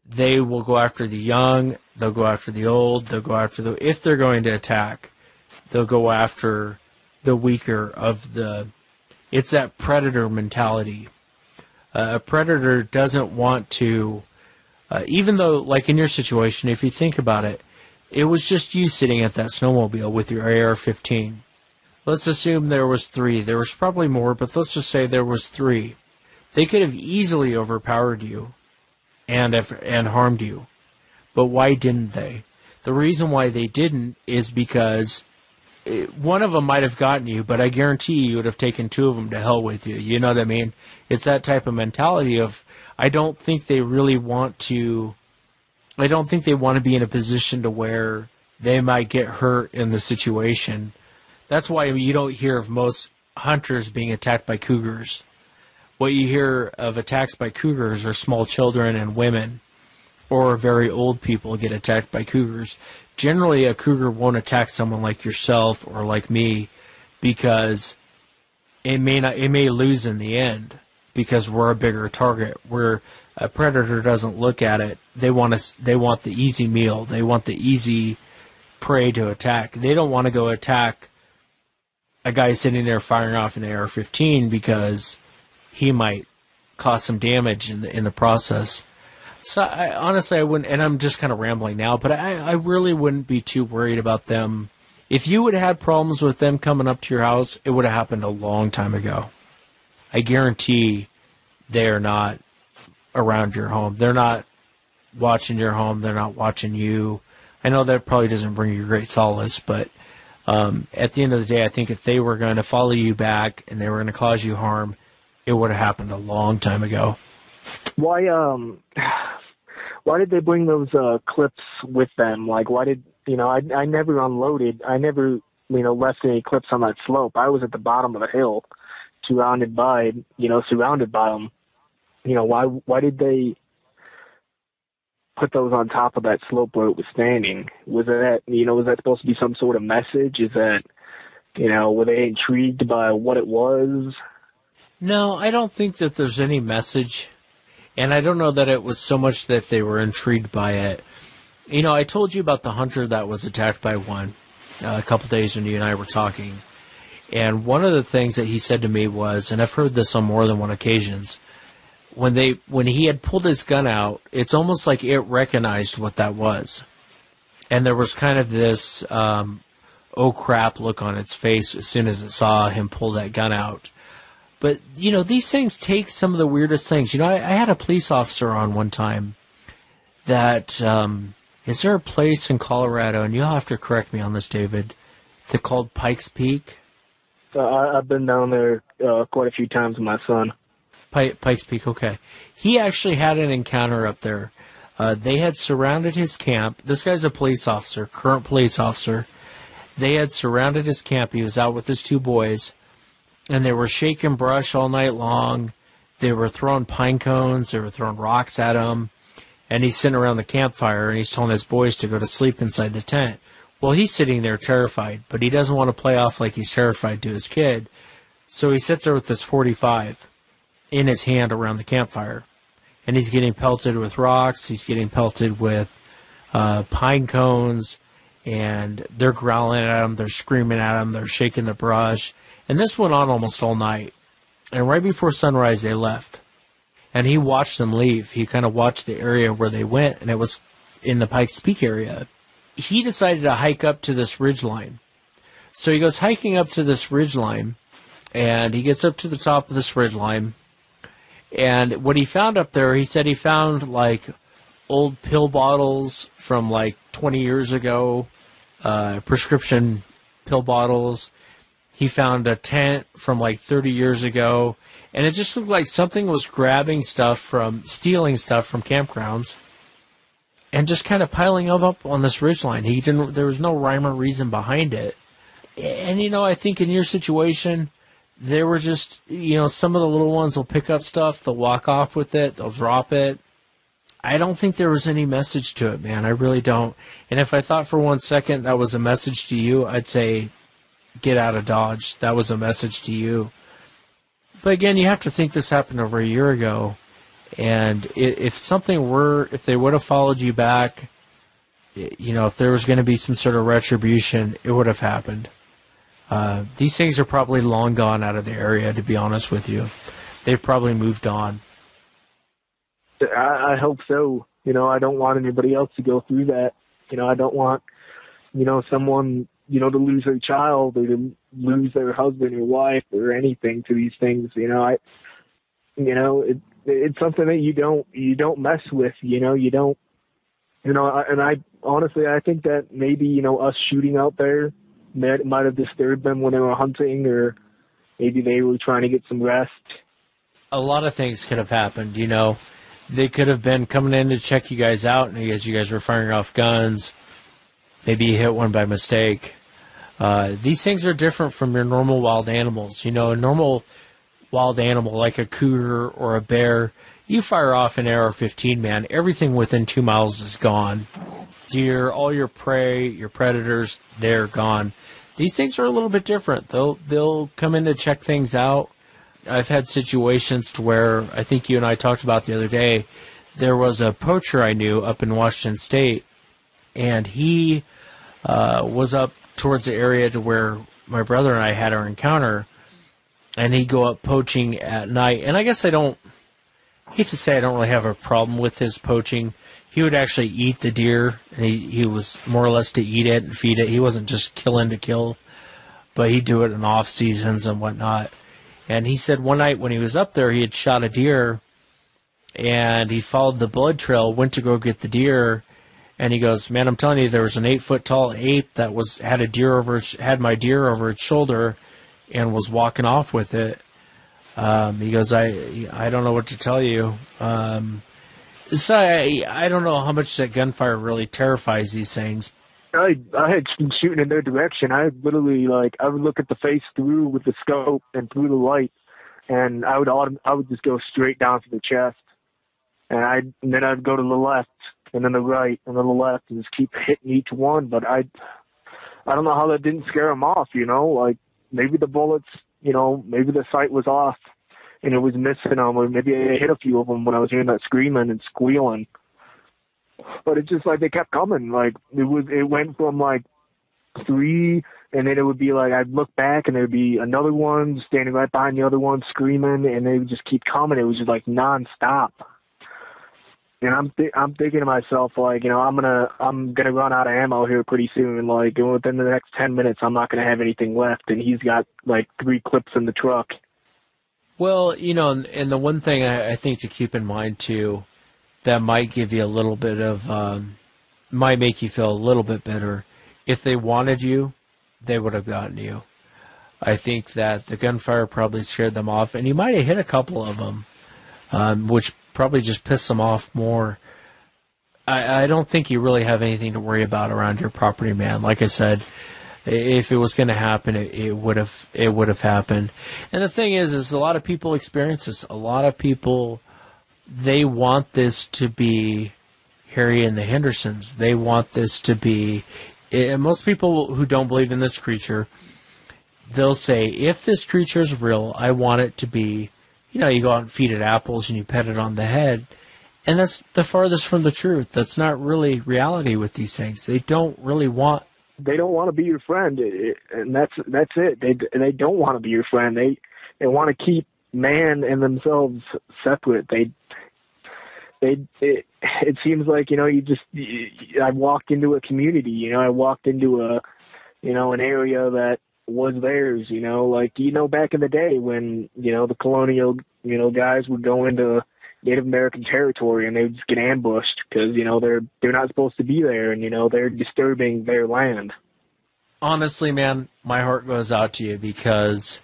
They will go after the young, they'll go after the old, they'll go after if they're going to attack, they'll go after the weaker of the, it's that predator mentality. A predator doesn't want to, even though, like in your situation, if you think about it, it was just you sitting at that snowmobile with your AR-15. Let's assume there was 3. There was probably more, but let's just say there was 3. They could have easily overpowered you and harmed you. But why didn't they? The reason why they didn't is because one of them might have gotten you, but I guarantee you would have taken 2 of them to hell with you. You know what I mean? It's that type of mentality of, I don't think they want to be in a position to where they might get hurt in the situation. That's why you don't hear of most hunters being attacked by cougars. What you hear of attacks by cougars are small children and women, or very old people get attacked by cougars. Generally, a cougar won't attack someone like yourself or like me because it may lose in the end because we're a bigger target. Where a predator doesn't look at it. They want the easy meal. They want the easy prey to attack. They don't want to go attack a guy sitting there firing off an AR-15 because he might cause some damage in the process. So honestly, I wouldn't, and I'm just kind of rambling now, but I really wouldn't be too worried about them. If you would have had problems with them coming up to your house, it would have happened a long time ago. I guarantee they're not around your home. They're not watching your home. They're not watching you. I know that probably doesn't bring you great solace, but at the end of the day, I think if they were going to follow you back and they were going to cause you harm, it would have happened a long time ago. Why did they bring those clips with them? Like, why did, I never unloaded. I never, left any clips on that slope. I was at the bottom of the hill, surrounded by them. Why did they put those on top of that slope where it was standing? Was that supposed to be some sort of message? Is that, were they intrigued by what it was? No, I don't think that there's any message. And I don't know that it was so much that they were intrigued by it. I told you about the hunter that was attacked by one a couple days when you and I were talking. And one of the things that he said to me was, and I've heard this on more than one occasions, when he had pulled his gun out, it's almost like it recognized what that was. And there was kind of this, oh crap look on its face as soon as it saw him pull that gun out. But, these things take some of the weirdest things. I had a police officer on one time that, is there a place in Colorado, and you'll have to correct me on this, David, they're called Pikes Peak? I've been down there quite a few times with my son. Pikes Peak, okay. He actually had an encounter up there. They had surrounded his camp. This guy's a police officer, current police officer. They had surrounded his camp. He was out with his 2 boys. And they were shaking brush all night long. They were throwing pine cones. They were throwing rocks at him. And he's sitting around the campfire, and he's telling his boys to go to sleep inside the tent. Well, he's sitting there terrified, but he doesn't want to play off like he's terrified to his kid. So he sits there with this .45 in his hand around the campfire. And he's getting pelted with rocks. He's getting pelted with pine cones. And they're growling at him. They're screaming at him. They're shaking the brush. And this went on almost all night. And right before sunrise, they left. And he watched them leave. He kind of watched the area where they went, and it was in the Pikes Peak area. He decided to hike up to this ridgeline. So he goes hiking up to this ridgeline, and he gets up to the top of this ridgeline. And what he found up there, he said he found, like, old pill bottles from, like, 20 years ago, prescription pill bottles. He found a tent from like 30 years ago, and it just looked like something was stealing stuff from campgrounds and just kind of piling them up on this ridgeline. There was no rhyme or reason behind it. And, I think in your situation, there were just, some of the little ones will pick up stuff, they'll walk off with it, they'll drop it. I don't think there was any message to it, man. I really don't. And if I thought for 1 second that was a message to you, I'd say, get out of Dodge. That was a message to you. But again, you have to think this happened over a year ago. And if they would have followed you back, if there was going to be some sort of retribution, it would have happened. These things are probably long gone out of the area, to be honest with you. They've probably moved on. I hope so. I don't want anybody else to go through that. I don't want, someone, to lose their child or to lose their husband or wife or anything to these things. It's something that you don't mess with. You don't. And I honestly, I think that maybe us shooting out there might have disturbed them when they were hunting, or maybe they were trying to get some rest. A lot of things could have happened. They could have been coming in to check you guys out, and as you guys were firing off guns, maybe you hit one by mistake. These things are different from your normal wild animals. A normal wild animal like a cougar or a bear, you fire off an AR-15, man, everything within 2 miles is gone. Deer, all your prey, your predators, they're gone. These things are a little bit different. They'll come in to check things out. I've had situations to where I think you and I talked about the other day. There was a poacher I knew up in Washington State, and he was up towards the area to where my brother and I had our encounter, and he'd go up poaching at night. And I guess I hate to say I don't really have a problem with his poaching. He would actually eat the deer, and he was more or less to eat it and feed it. He wasn't just killing to kill, but he'd do it in off seasons and whatnot. And he said one night when he was up there, he had shot a deer, and he followed the blood trail, went to go get the deer, and he goes, "Man, I'm telling you, there was an 8-foot tall ape that had my deer over its shoulder, and was walking off with it." He goes, I don't know what to tell you. So I don't know how much that gunfire really terrifies these things. I had been shooting in their direction. I literally I would look at the face through with the scope and through the light, and I would just go straight down to the chest, and then I'd go to the left and then the right and then the left and just keep hitting each one. But I don't know how that didn't scare them off. Maybe the bullets, maybe the sight was off and it was missing them, or maybe I hit a few of them when I was hearing that screaming and squealing. But it's just they kept coming. It went from 3, and then it would be I'd look back and there'd be another one standing right behind the other one screaming, and they would just keep coming. It was just nonstop. And I'm thinking to myself, I'm gonna run out of ammo here pretty soon. Within the next 10 minutes, I'm not gonna have anything left. And he's got 3 clips in the truck. Well, and the one thing I think to keep in mind too, that might give you a little bit of, might make you feel a little bit better. If they wanted you, they would have gotten you. I think that the gunfire probably scared them off, and you might have hit a couple of them, which probably just pissed them off more. I don't think you really have anything to worry about around your property, man. Like I said, if it was going to happen, it would have happened. And the thing is a lot of people experience this. A lot of people, they want this to be Harry and the Hendersons. They want this to be, and most people who don't believe in this creature, they'll say, if this creature is real, I want it to be, you go out and feed it apples and you pet it on the head. And that's the farthest from the truth. That's not really reality with these things. They don't want to be your friend, and that's it. They don't want to be your friend. They want to keep man and themselves separate. It seems like I walked into a community. I walked into an area that was theirs. Back in the day when the colonial guys would go into Native American territory, and they would just get ambushed because, you know, they're not supposed to be there, and, you know, they're disturbing their land. Honestly, man, my heart goes out to you because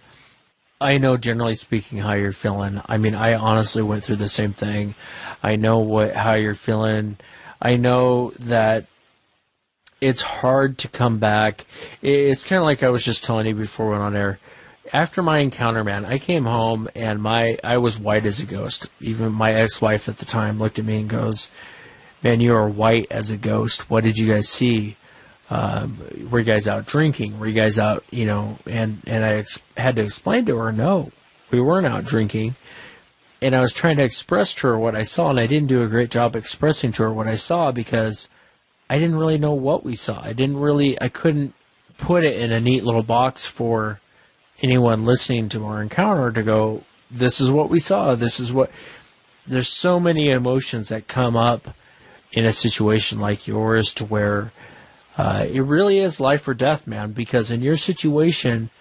I know, generally speaking, how you're feeling. I mean, I honestly went through the same thing. I know how you're feeling. I know that it's hard to come back. It's kind of like I was just telling you before we went on air. After my encounter, man, I came home and I was white as a ghost. Even my ex-wife at the time looked at me and goes, "Man, you are white as a ghost. What did you guys see? Were you guys out drinking? Were you guys out, you know?" And I had to explain to her, no, we weren't out drinking. And I was trying to express to her what I saw, and I didn't do a great job expressing to her what I saw because I didn't really know what we saw. I couldn't put it in a neat little box for anyone listening to our encounter to go, this is what we saw. There's so many emotions that come up in a situation like yours to where it really is life or death, man, because in your situation,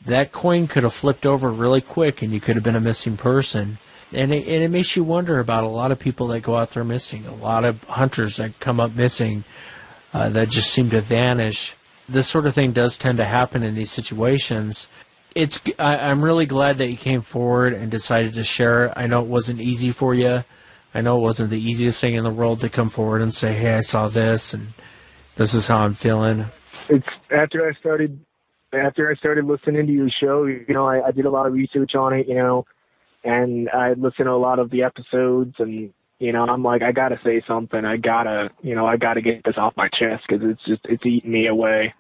that coin could have flipped over really quick and you could have been a missing person. And it makes you wonder about a lot of people that go out there missing, a lot of hunters that come up missing that just seem to vanish. This sort of thing does tend to happen in these situations. I'm really glad that you came forward and decided to share it. I know it wasn't easy for you. I know it wasn't the easiest thing in the world to come forward and say, hey, I saw this and this is how I'm feeling. It's after I started listening to your show, you know, I did a lot of research on it, you know, and I listened to a lot of the episodes, and, you know, I'm like, I gotta say something. I gotta get this off my chest because it's eating me away.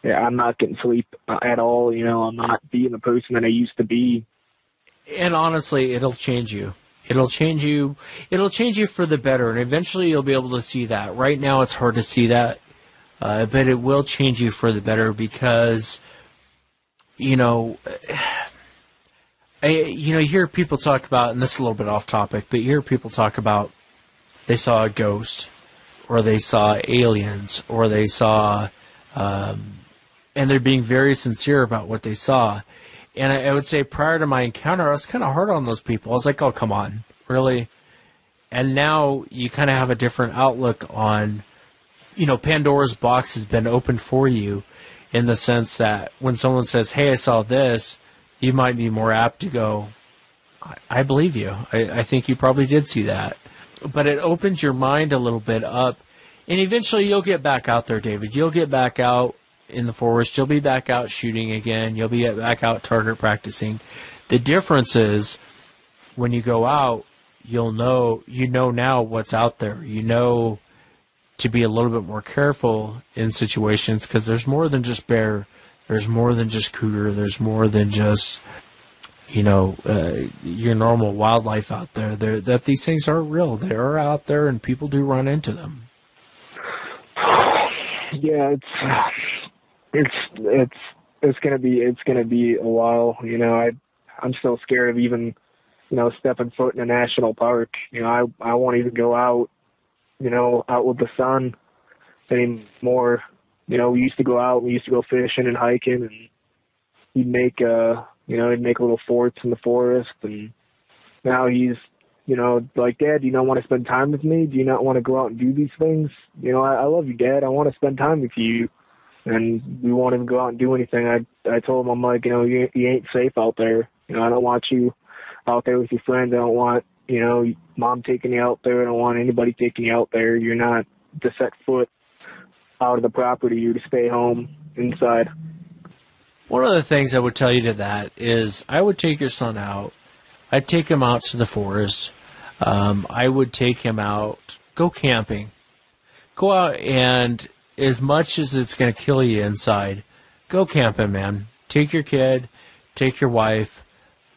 Yeah, I'm not getting sleep at all. You know, I'm not being the person that I used to be. And honestly, it'll change you. It'll change you for the better, and eventually you'll be able to see that. Right now it's hard to see that, but it will change you for the better because, you know, you hear people talk about, and this is a little bit off topic, but you hear people talk about they saw a ghost, or they saw aliens, or they saw, and they're being very sincere about what they saw. And I would say prior to my encounter, I was kind of hard on those people. I was like, oh, come on, really? And now you kind of have a different outlook on, you know, Pandora's box has been opened for you in the sense that when someone says, hey, I saw this, you might be more apt to go, I believe you. I think you probably did see that. But it opens your mind a little bit up. And eventually you'll get back out there, David. You'll get back out in the forest. You'll be back out shooting again. You'll be back out target practicing. The difference is when you go out, you know now what's out there. You know to be a little bit more careful in situations because there's more than just bear. There's more than just cougar. There's more than just, you know, your normal wildlife out there. That these things are real. They are out there, and people do run into them. Yeah, it's gonna be a while. You know, I'm still scared of even, you know, stepping foot in a national park. You know, I won't even go out, you know, out with the sun anymore. You know, we used to go fishing and hiking, and he'd make little forts in the forest. And now he's, you know, like, Dad, do you not want to spend time with me? Do you not want to go out and do these things? You know, I love you, Dad. I want to spend time with you. And we won't even go out and do anything. I told him, I'm like, you know, you ain't safe out there. You know, I don't want you out there with your friends. I don't want, you know, Mom taking you out there. I don't want anybody taking you out there. You're not to set foot out of the property. You're to stay home inside. One of the things I would tell you to that is I would take your son out. I'd take him out to the forest. I would take him out, go camping. Go out, and as much as it's going to kill you inside, go camping, man. Take your kid, take your wife,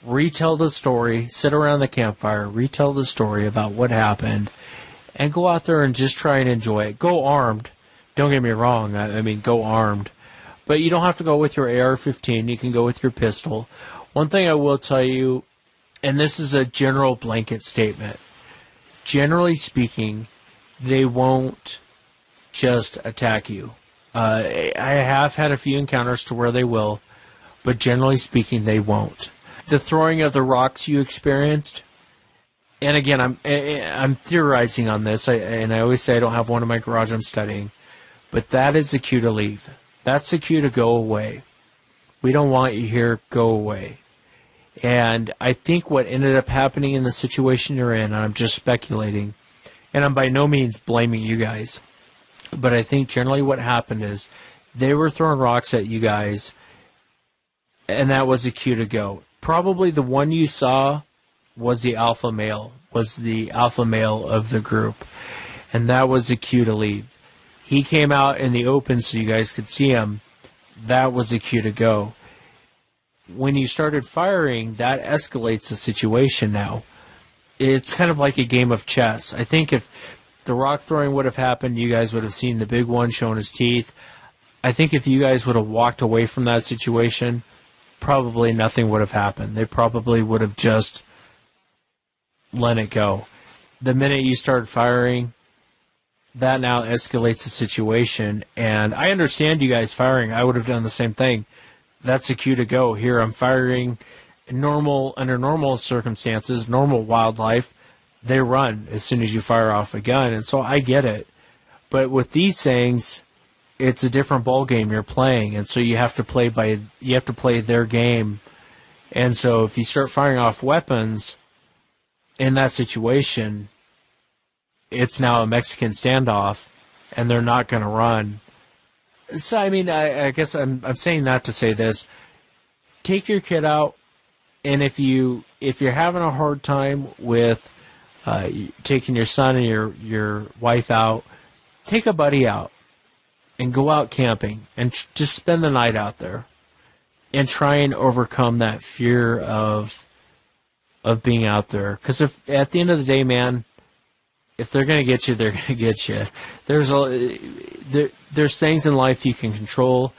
retell the story, sit around the campfire, retell the story about what happened, and go out there and just try and enjoy it. Go armed. Don't get me wrong. I mean, go armed. But you don't have to go with your AR-15. You can go with your pistol. One thing I will tell you, and this is a general blanket statement, generally speaking, they won't just attack you. I have had a few encounters to where they will, but generally speaking, they won't. The throwing of the rocks you experienced, and again, I'm theorizing on this, and I always say I don't have one in my garage I'm studying, but that is the cue to leave. That's the cue to go away. We don't want you here, go away. And I think what ended up happening in the situation you're in, and I'm just speculating, and I'm by no means blaming you guys, but I think generally what happened is they were throwing rocks at you guys, and that was the cue to go. Probably the one you saw was the alpha male of the group, and that was the cue to leave. He came out in the open so you guys could see him. That was the cue to go. When you started firing, that escalates the situation now. It's kind of like a game of chess. I think if the rock throwing would have happened, you guys would have seen the big one showing his teeth. I think if you guys would have walked away from that situation, probably nothing would have happened. They probably would have just let it go. The minute you started firing, that now escalates the situation. And I understand you guys firing. I would have done the same thing. That's the cue to go. Here I'm firing under normal circumstances, normal wildlife, they run as soon as you fire off a gun. And so I get it. But with these things, it's a different ball game you're playing, and so you have to play their game. And so if you start firing off weapons in that situation, it's now a Mexican standoff, and they're not going to run. So, I mean, I guess I'm saying that to say this. Take your kid out, and if you're having a hard time with taking your son and your wife out, take a buddy out and go out camping and just spend the night out there and try and overcome that fear of being out there. Because if at the end of the day, man, if they're going to get you, they're going to get you. There's things in life you can control,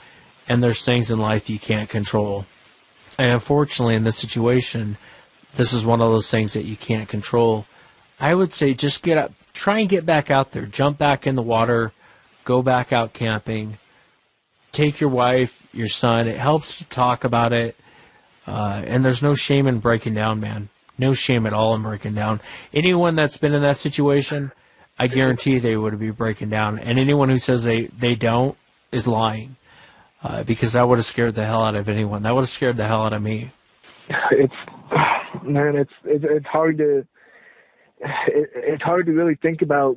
and there's things in life you can't control. And unfortunately, in this situation, this is one of those things that you can't control. I would say just get up, try and get back out there, jump back in the water, go back out camping, take your wife, your son. It helps to talk about it, and there's no shame in breaking down, man. No shame at all in breaking down. Anyone that's been in that situation, I guarantee they would be breaking down. And anyone who says they don't is lying, because that would have scared the hell out of anyone. That would have scared the hell out of me. It's hard to really think about,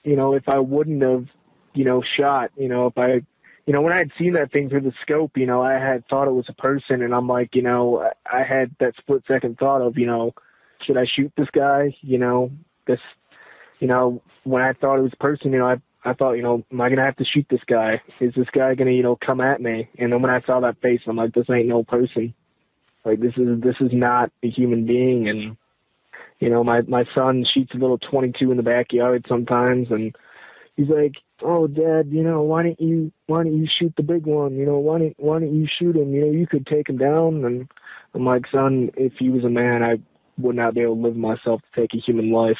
if I wouldn't have, shot, if I, when I had seen that thing through the scope, I had thought it was a person, and I'm like, I had that split second thought of, should I shoot this guy? When I thought it was a person, I thought, am I going to have to shoot this guy? Is this guy going to, come at me? And then when I saw that face, I'm like, this ain't no person. Like, this is not a human being. And, my son shoots a little 22 in the backyard sometimes, and he's like, oh, Dad, why don't you shoot the big one? Why don't you shoot him? You could take him down. And I'm like, son, if he was a man, I would not be able to live myself to take a human life.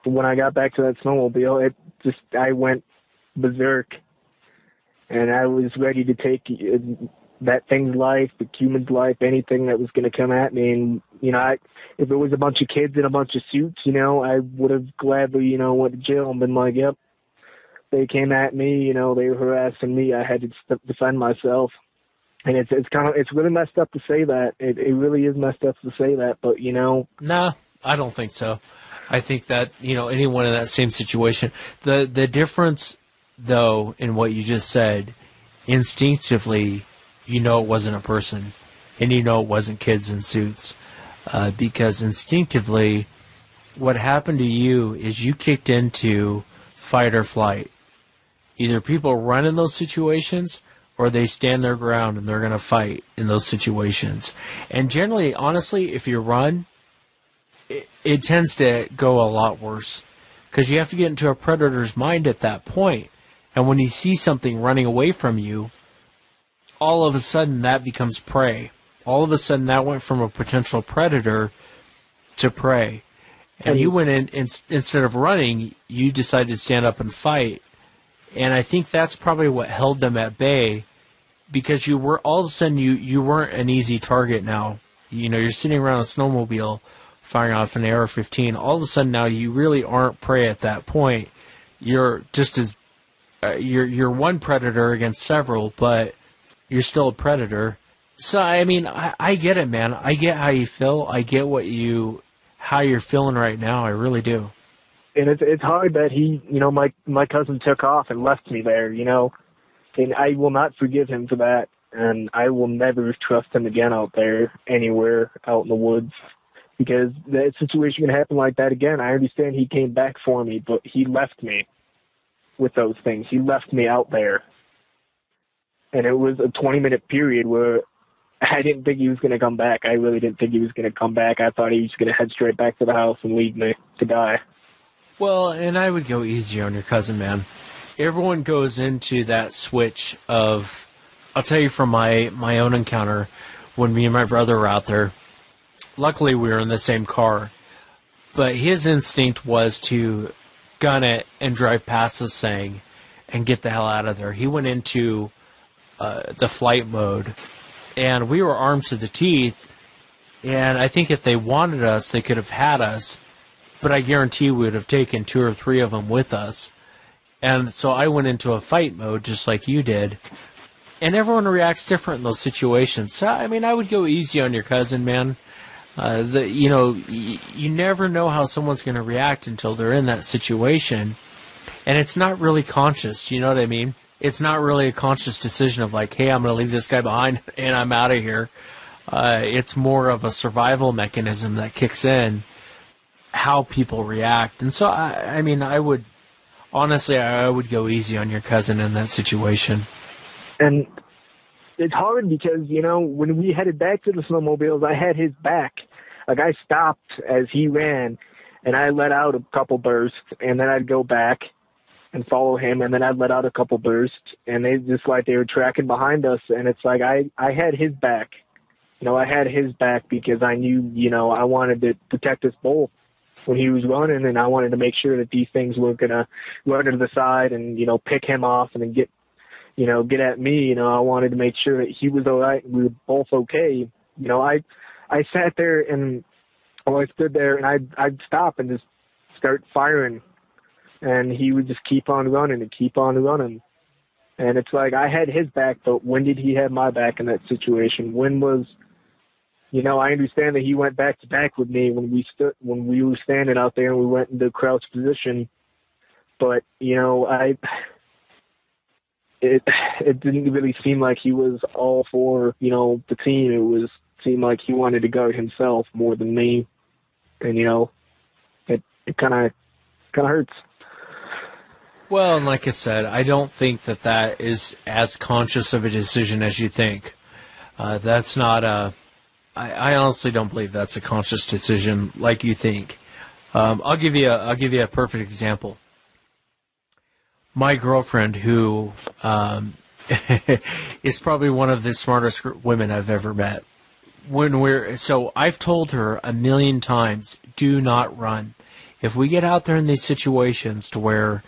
But when I got back to that snowmobile, I went berserk, and I was ready to take that thing's life, the human's life, anything that was going to come at me. And, if it was a bunch of kids in a bunch of suits, I would have gladly, went to jail and been like, yep, they came at me, they were harassing me. I had to defend myself. And it's really messed up to say that. It really is messed up to say that, but, No, I don't think so. I think that, anyone in that same situation, the difference, though, in what you just said, instinctively, it wasn't a person, and it wasn't kids in suits, because instinctively, what happened to you is you kicked into fight or flight. Either people run in those situations, or they stand their ground and they're going to fight in those situations. And generally, honestly, if you run, it tends to go a lot worse, because you have to get into a predator's mind at that point. And when you see something running away from you, all of a sudden that becomes prey. All of a sudden that went from a potential predator to prey. And you went in, instead of running, you decided to stand up and fight. And I think that's probably what held them at bay, because you were all of a sudden you weren't an easy target now. You're sitting around a snowmobile firing off an AR-15, all of a sudden now you really aren't prey at that point. You're just as you're one predator against several, but you're still a predator. So I mean, I get it, man. I get how you feel. I get how you're feeling right now. I really do. And it's hard that he, my cousin took off and left me there, and I will not forgive him for that. And I will never trust him again out there, anywhere out in the woods, because that situation can happen like that again. I understand he came back for me, but he left me with those things. He left me out there. And it was a 20-minute period where I didn't think he was going to come back. I really didn't think he was going to come back. I thought he was going to head straight back to the house and leave me to die. Well, and I would go easy on your cousin, man. Everyone goes into that switch of, I'll tell you from my own encounter, when me and my brother were out there, luckily we were in the same car, but his instinct was to gun it and drive past this thing and get the hell out of there. He went into the flight mode, and we were armed to the teeth, and I think if they wanted us, they could have had us, but I guarantee we would have taken 2 or 3 of them with us. And so I went into a fight mode just like you did. And everyone reacts different in those situations. So, I mean, I would go easy on your cousin, man. You never know how someone's going to react until they're in that situation. And it's not really conscious, you know what I mean? It's not really a conscious decision of like, hey, I'm going to leave this guy behind and I'm out of here. It's more of a survival mechanism that kicks in, how people react. And so, I would go easy on your cousin in that situation. And it's hard because, when we headed back to the snowmobiles, I had his back. Like, I stopped as he ran, and I let out a couple bursts, and then I'd go back and follow him, and then I'd let out a couple bursts, and they were tracking behind us, and it's like I had his back. I had his back because I knew, I wanted to protect us both when he was running, and I wanted to make sure that these things weren't going to run to the side and, pick him off and then get at me. I wanted to make sure that he was all right and we were both okay. I sat there and I stood there and I'd stop and just start firing, and he would just keep on running and keep on running. And it's like I had his back, but when did he have my back in that situation? When was, I understand that he went back to back with me when we were standing out there and we went into crouch position, but it didn't really seem like he was all for, the team. It seemed like he wanted to guard himself more than me. And, it kind of hurts. Well, and like I said, I don't think that is as conscious of a decision as you think. That's not I honestly don't believe that's a conscious decision like you think. I'll give you a perfect example. My girlfriend, who is probably one of the smartest women I've ever met. So I've told her 1,000,000 times, do not run. If we get out there in these situations to where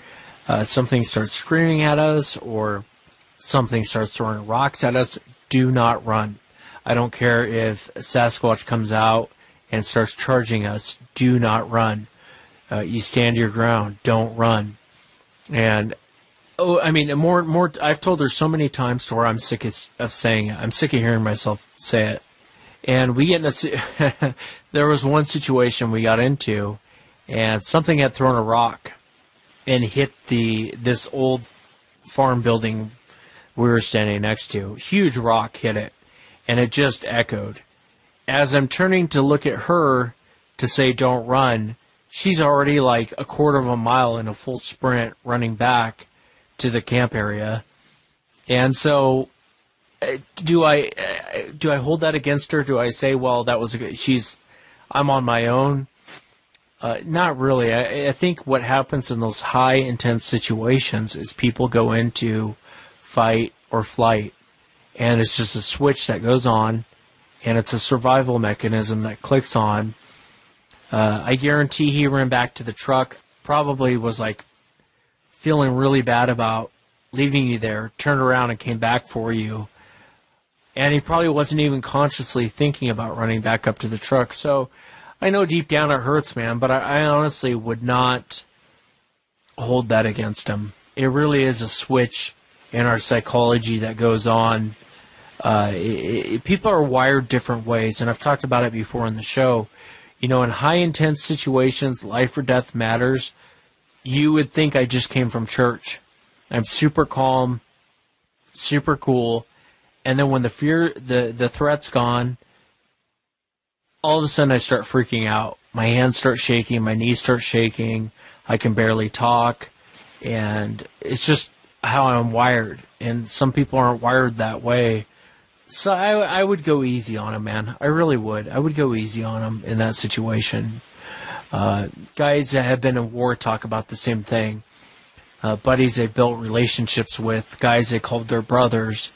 something starts screaming at us or something starts throwing rocks at us, do not run. I don't care if Sasquatch comes out and starts charging us, do not run. You stand your ground, don't run. And more. I've told her so many times to where I'm sick of saying it. I'm sick of hearing myself say it. And we get in there was one situation we got into, and something had thrown a rock and hit this old farm building we were standing next to. Huge rock hit it, and it just echoed. As I'm turning to look at her to say don't run, she's already like a quarter of a mile in a full sprint running back to the camp area. And so do I hold that against her? Do I say, well, that was I'm on my own? Not really. I think what happens in those high intense situations is people go into fight or flight, and it's just a switch that goes on, and it's a survival mechanism that clicks on. I guarantee he ran back to the truck, probably was like feeling really bad about leaving you there, turned around and came back for you. And he probably wasn't even consciously thinking about running back up to the truck. So, I know deep down it hurts, man, but I honestly would not hold that against him. It really is a switch in our psychology that goes on. People are wired different ways, and I've talked about it before in the show. You know, in high-intense situations, life or death matters, you would think I just came from church. I'm super calm, super cool, and then when the threat's gone, all of a sudden I start freaking out. My hands start shaking, my knees start shaking, I can barely talk, and it's just how I'm wired. And some people aren't wired that way. So I would go easy on him, man. I really would. I would go easy on him in that situation. Guys that have been in war talk about the same thing. Buddies they built relationships with, guys they called their brothers,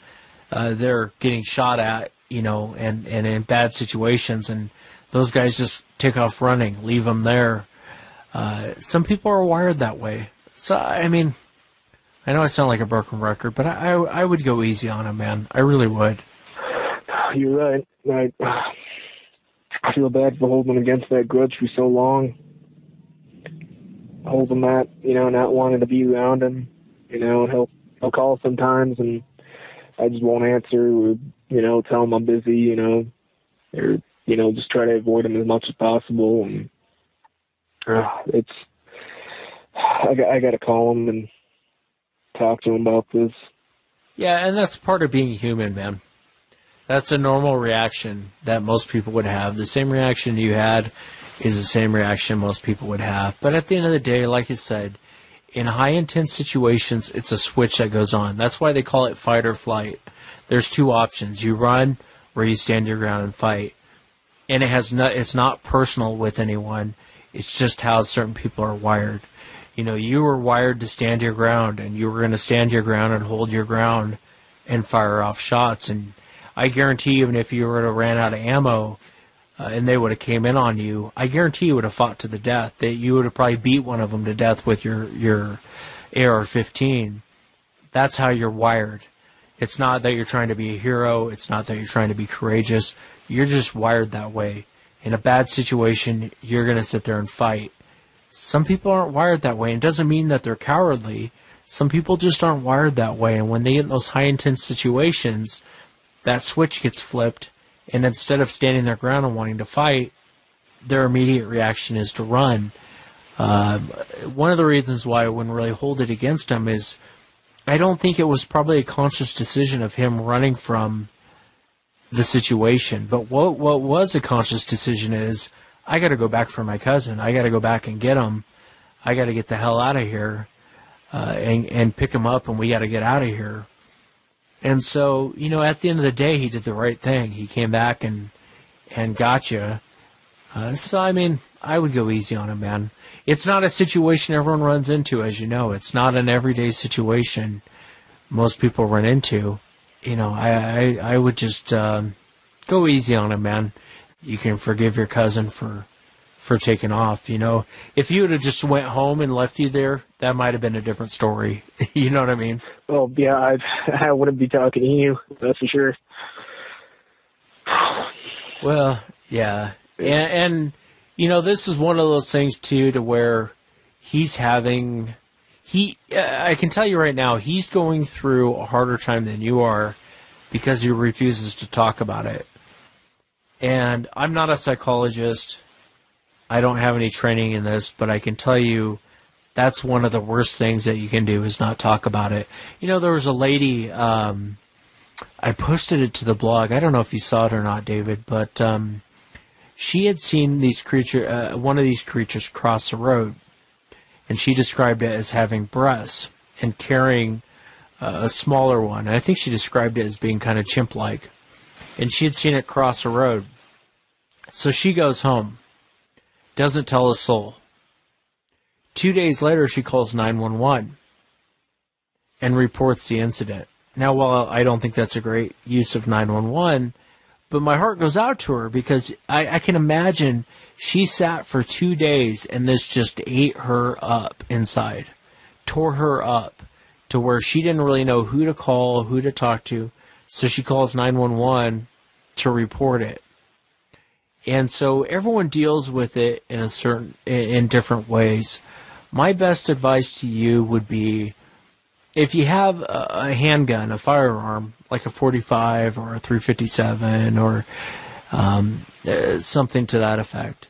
they're getting shot at, you know, and in bad situations, and those guys just take off running, leave them there. Some people are wired that way. So, I mean, I know I sound like a broken record, but I would go easy on him, man. I really would. You're right. I feel bad for holding against that grudge for so long. Holding that, you know, not wanting to be around him, you know, and he'll call sometimes and I just won't answer or, you know, tell him I'm busy, you know, or, you know, just try to avoid him as much as possible. And I got to call him and talk to him about this. Yeah, and that's part of being human, man. That's a normal reaction that most people would have. The same reaction you had is the same reaction most people would have. But at the end of the day, like I said, in high intense situations, it's a switch that goes on. That's why they call it fight or flight. There's two options. You run or you stand your ground and fight. And it's not personal with anyone. It's just how certain people are wired. You know, you were wired to stand your ground, and you were going to stand your ground and hold your ground and fire off shots. And I guarantee even if you were to ran out of ammo and they would have came in on you, I guarantee you would have fought to the death. That you would have probably beat one of them to death with your AR-15. That's how you're wired. It's not that you're trying to be a hero. It's not that you're trying to be courageous. You're just wired that way. In a bad situation, you're going to sit there and fight. Some people aren't wired that way. It doesn't mean that they're cowardly. Some people just aren't wired that way. And when they get in those high intense situations, that switch gets flipped. And instead of standing their ground and wanting to fight, their immediate reaction is to run. One of the reasons why I wouldn't really hold it against him is I don't think it was probably a conscious decision of him running from the situation. But what was a conscious decision is, I got to go back for my cousin. I got to go back and get him. I got to get the hell out of here and pick him up, and we got to get out of here. And so, you know, at the end of the day, he did the right thing. He came back and got you. So, I mean, I would go easy on him, man. It's not a situation everyone runs into, as you know. It's not an everyday situation most people run into. You know, I would just go easy on him, man. You can forgive your cousin for taking off, you know. If you would have just went home and left you there, that might have been a different story. You know what I mean? Oh, yeah, I wouldn't be talking to you, that's for sure. Well, yeah. And you know, this is one of those things, too, to where he's having... I can tell you right now, he's going through a harder time than you are because he refuses to talk about it. And I'm not a psychologist. I don't have any training in this, but I can tell you that's one of the worst things that you can do is not talk about it. You know, there was a lady, I posted it to the blog. I don't know if you saw it or not, David, but she had seen one of these creatures cross the road, and she described it as having breasts and carrying a smaller one. And I think she described it as being kind of chimp-like. And she had seen it cross the road. So she goes home, doesn't tell a soul. 2 days later, she calls 911 and reports the incident. Now, while I don't think that's a great use of 911, but my heart goes out to her because I can imagine she sat for 2 days and this just ate her up inside, tore her up to where she didn't really know who to call, who to talk to. So she calls 911 to report it. And so everyone deals with it in different ways. My best advice to you would be, if you have a handgun, a firearm, like a 45 or a 357 or something to that effect,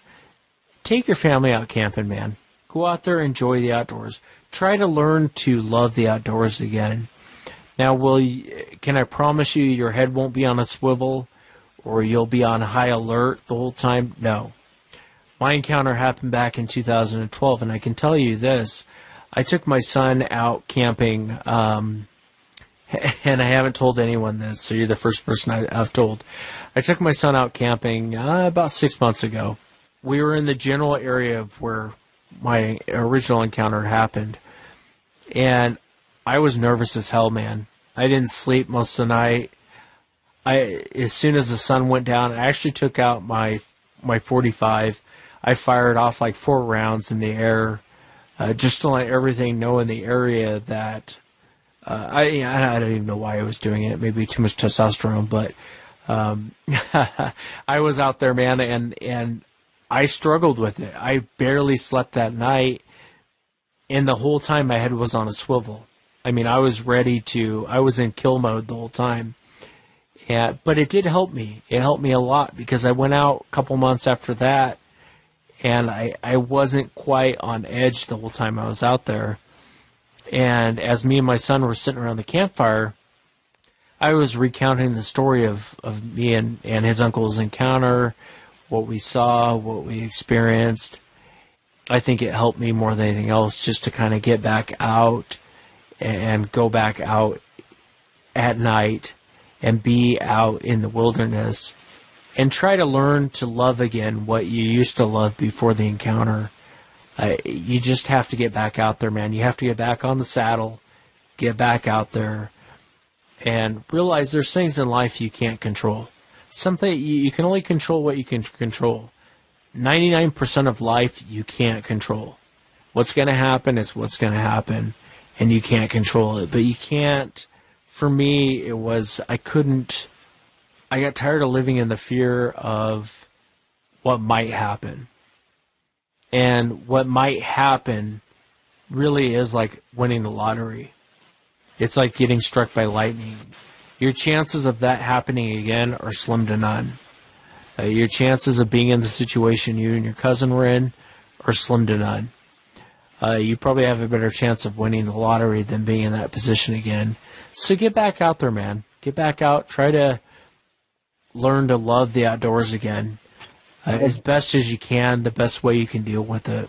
take your family out camping, man. Go out there, enjoy the outdoors. Try to learn to love the outdoors again. Now, can I promise you your head won't be on a swivel or you'll be on high alert the whole time? No. My encounter happened back in 2012, and I can tell you this. I took my son out camping, and I haven't told anyone this, so you're the first person I've told. I took my son out camping about 6 months ago. We were in the general area of where my original encounter happened, and I was nervous as hell, man. I didn't sleep most of the night. As soon as the sun went down, I actually took out my 45. I fired off like 4 rounds in the air, just to let everything know in the area that I don't even know why I was doing it. Maybe too much testosterone, but I was out there, man, and I struggled with it. I barely slept that night, and the whole time my head was on a swivel. I mean, I was in kill mode the whole time. But it did help me. It helped me a lot because I went out a couple months after that, and I wasn't quite on edge the whole time I was out there. And as me and my son were sitting around the campfire, I was recounting the story of me and his uncle's encounter, what we saw, what we experienced. I think it helped me more than anything else just to kind of get back out and go back out at night and be out in the wilderness and try to learn to love again what you used to love before the encounter. You just have to get back out there, man. You have to get back on the saddle, get back out there, and realize there's things in life you can't control. Something you can only control what you can control. 99% of life you can't control. What's going to happen is what's going to happen, and you can't control it. But you can't. For me, I got tired of living in the fear of what might happen. And what might happen really is like winning the lottery. It's like getting struck by lightning. Your chances of that happening again are slim to none. Your chances of being in the situation you and your cousin were in are slim to none. You probably have a better chance of winning the lottery than being in that position again. So get back out there, man. Get back out. Try to learn to love the outdoors again. As best as you can, the best way you can deal with it.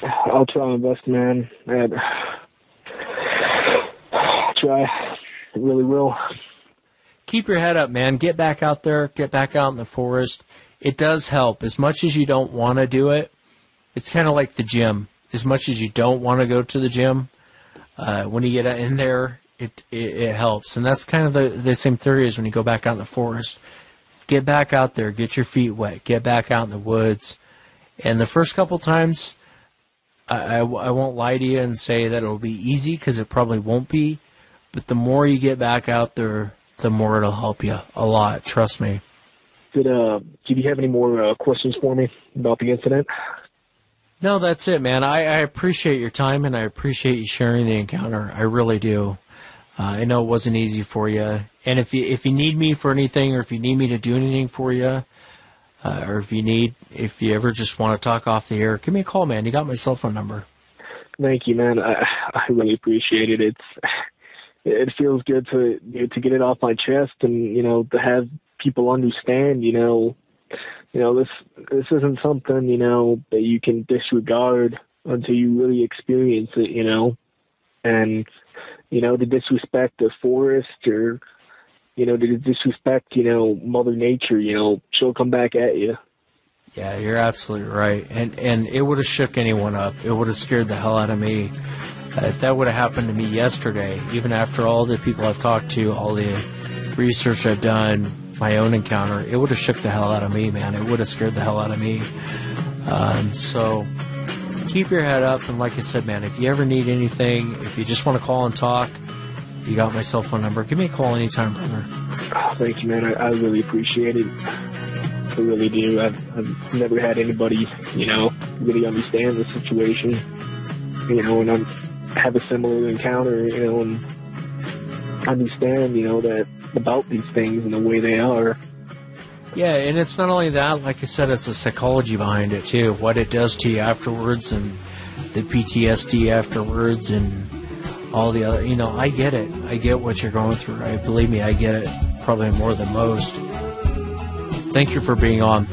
I'll try my best, man. I'll try. I really will. Keep your head up, man. Get back out there. Get back out in the forest. It does help. As much as you don't want to do it, it's kind of like the gym. As much as you don't want to go to the gym, when you get in there, it helps. And that's kind of the same theory as when you go back out in the forest. Get back out there. Get your feet wet. Get back out in the woods. And the first couple times, I won't lie to you and say that it'll be easy, because it probably won't be. But the more you get back out there, the more it'll help you a lot. Trust me. Do you have any more questions for me about the incident? No, that's it, man. I appreciate your time, and I appreciate you sharing the encounter. I really do. I know it wasn't easy for you. And if you need me for anything, or if you need me to do anything for you, or if you ever just want to talk off the air, give me a call, man. You got my cell phone number. Thank you, man. I really appreciate it. It feels good to get it off my chest, and to have people understand. This isn't something that you can disregard until you really experience it. And to disrespect the forest, or to disrespect Mother Nature, she'll come back at you. Yeah, you're absolutely right. And it would have shook anyone up. It would have scared the hell out of me. If that would have happened to me yesterday, even after all the people I've talked to, all the research I've done, my own encounter, it would have shook the hell out of me, man. It would have scared the hell out of me. So keep your head up. And like I said, man, if you ever need anything, if you just want to call and talk, you got my cell phone number. Give me a call anytime, brother. Oh, thank you, man. I really appreciate it. really do. I've never had anybody, really understand the situation, and have a similar encounter, and understand, that about these things and the way they are. Yeah, and it's not only that, like I said, it's the psychology behind it too, what it does to you afterwards and the PTSD afterwards and all the other, I get it. I get what you're going through. Believe me, I get it probably more than most. Thank you for being on.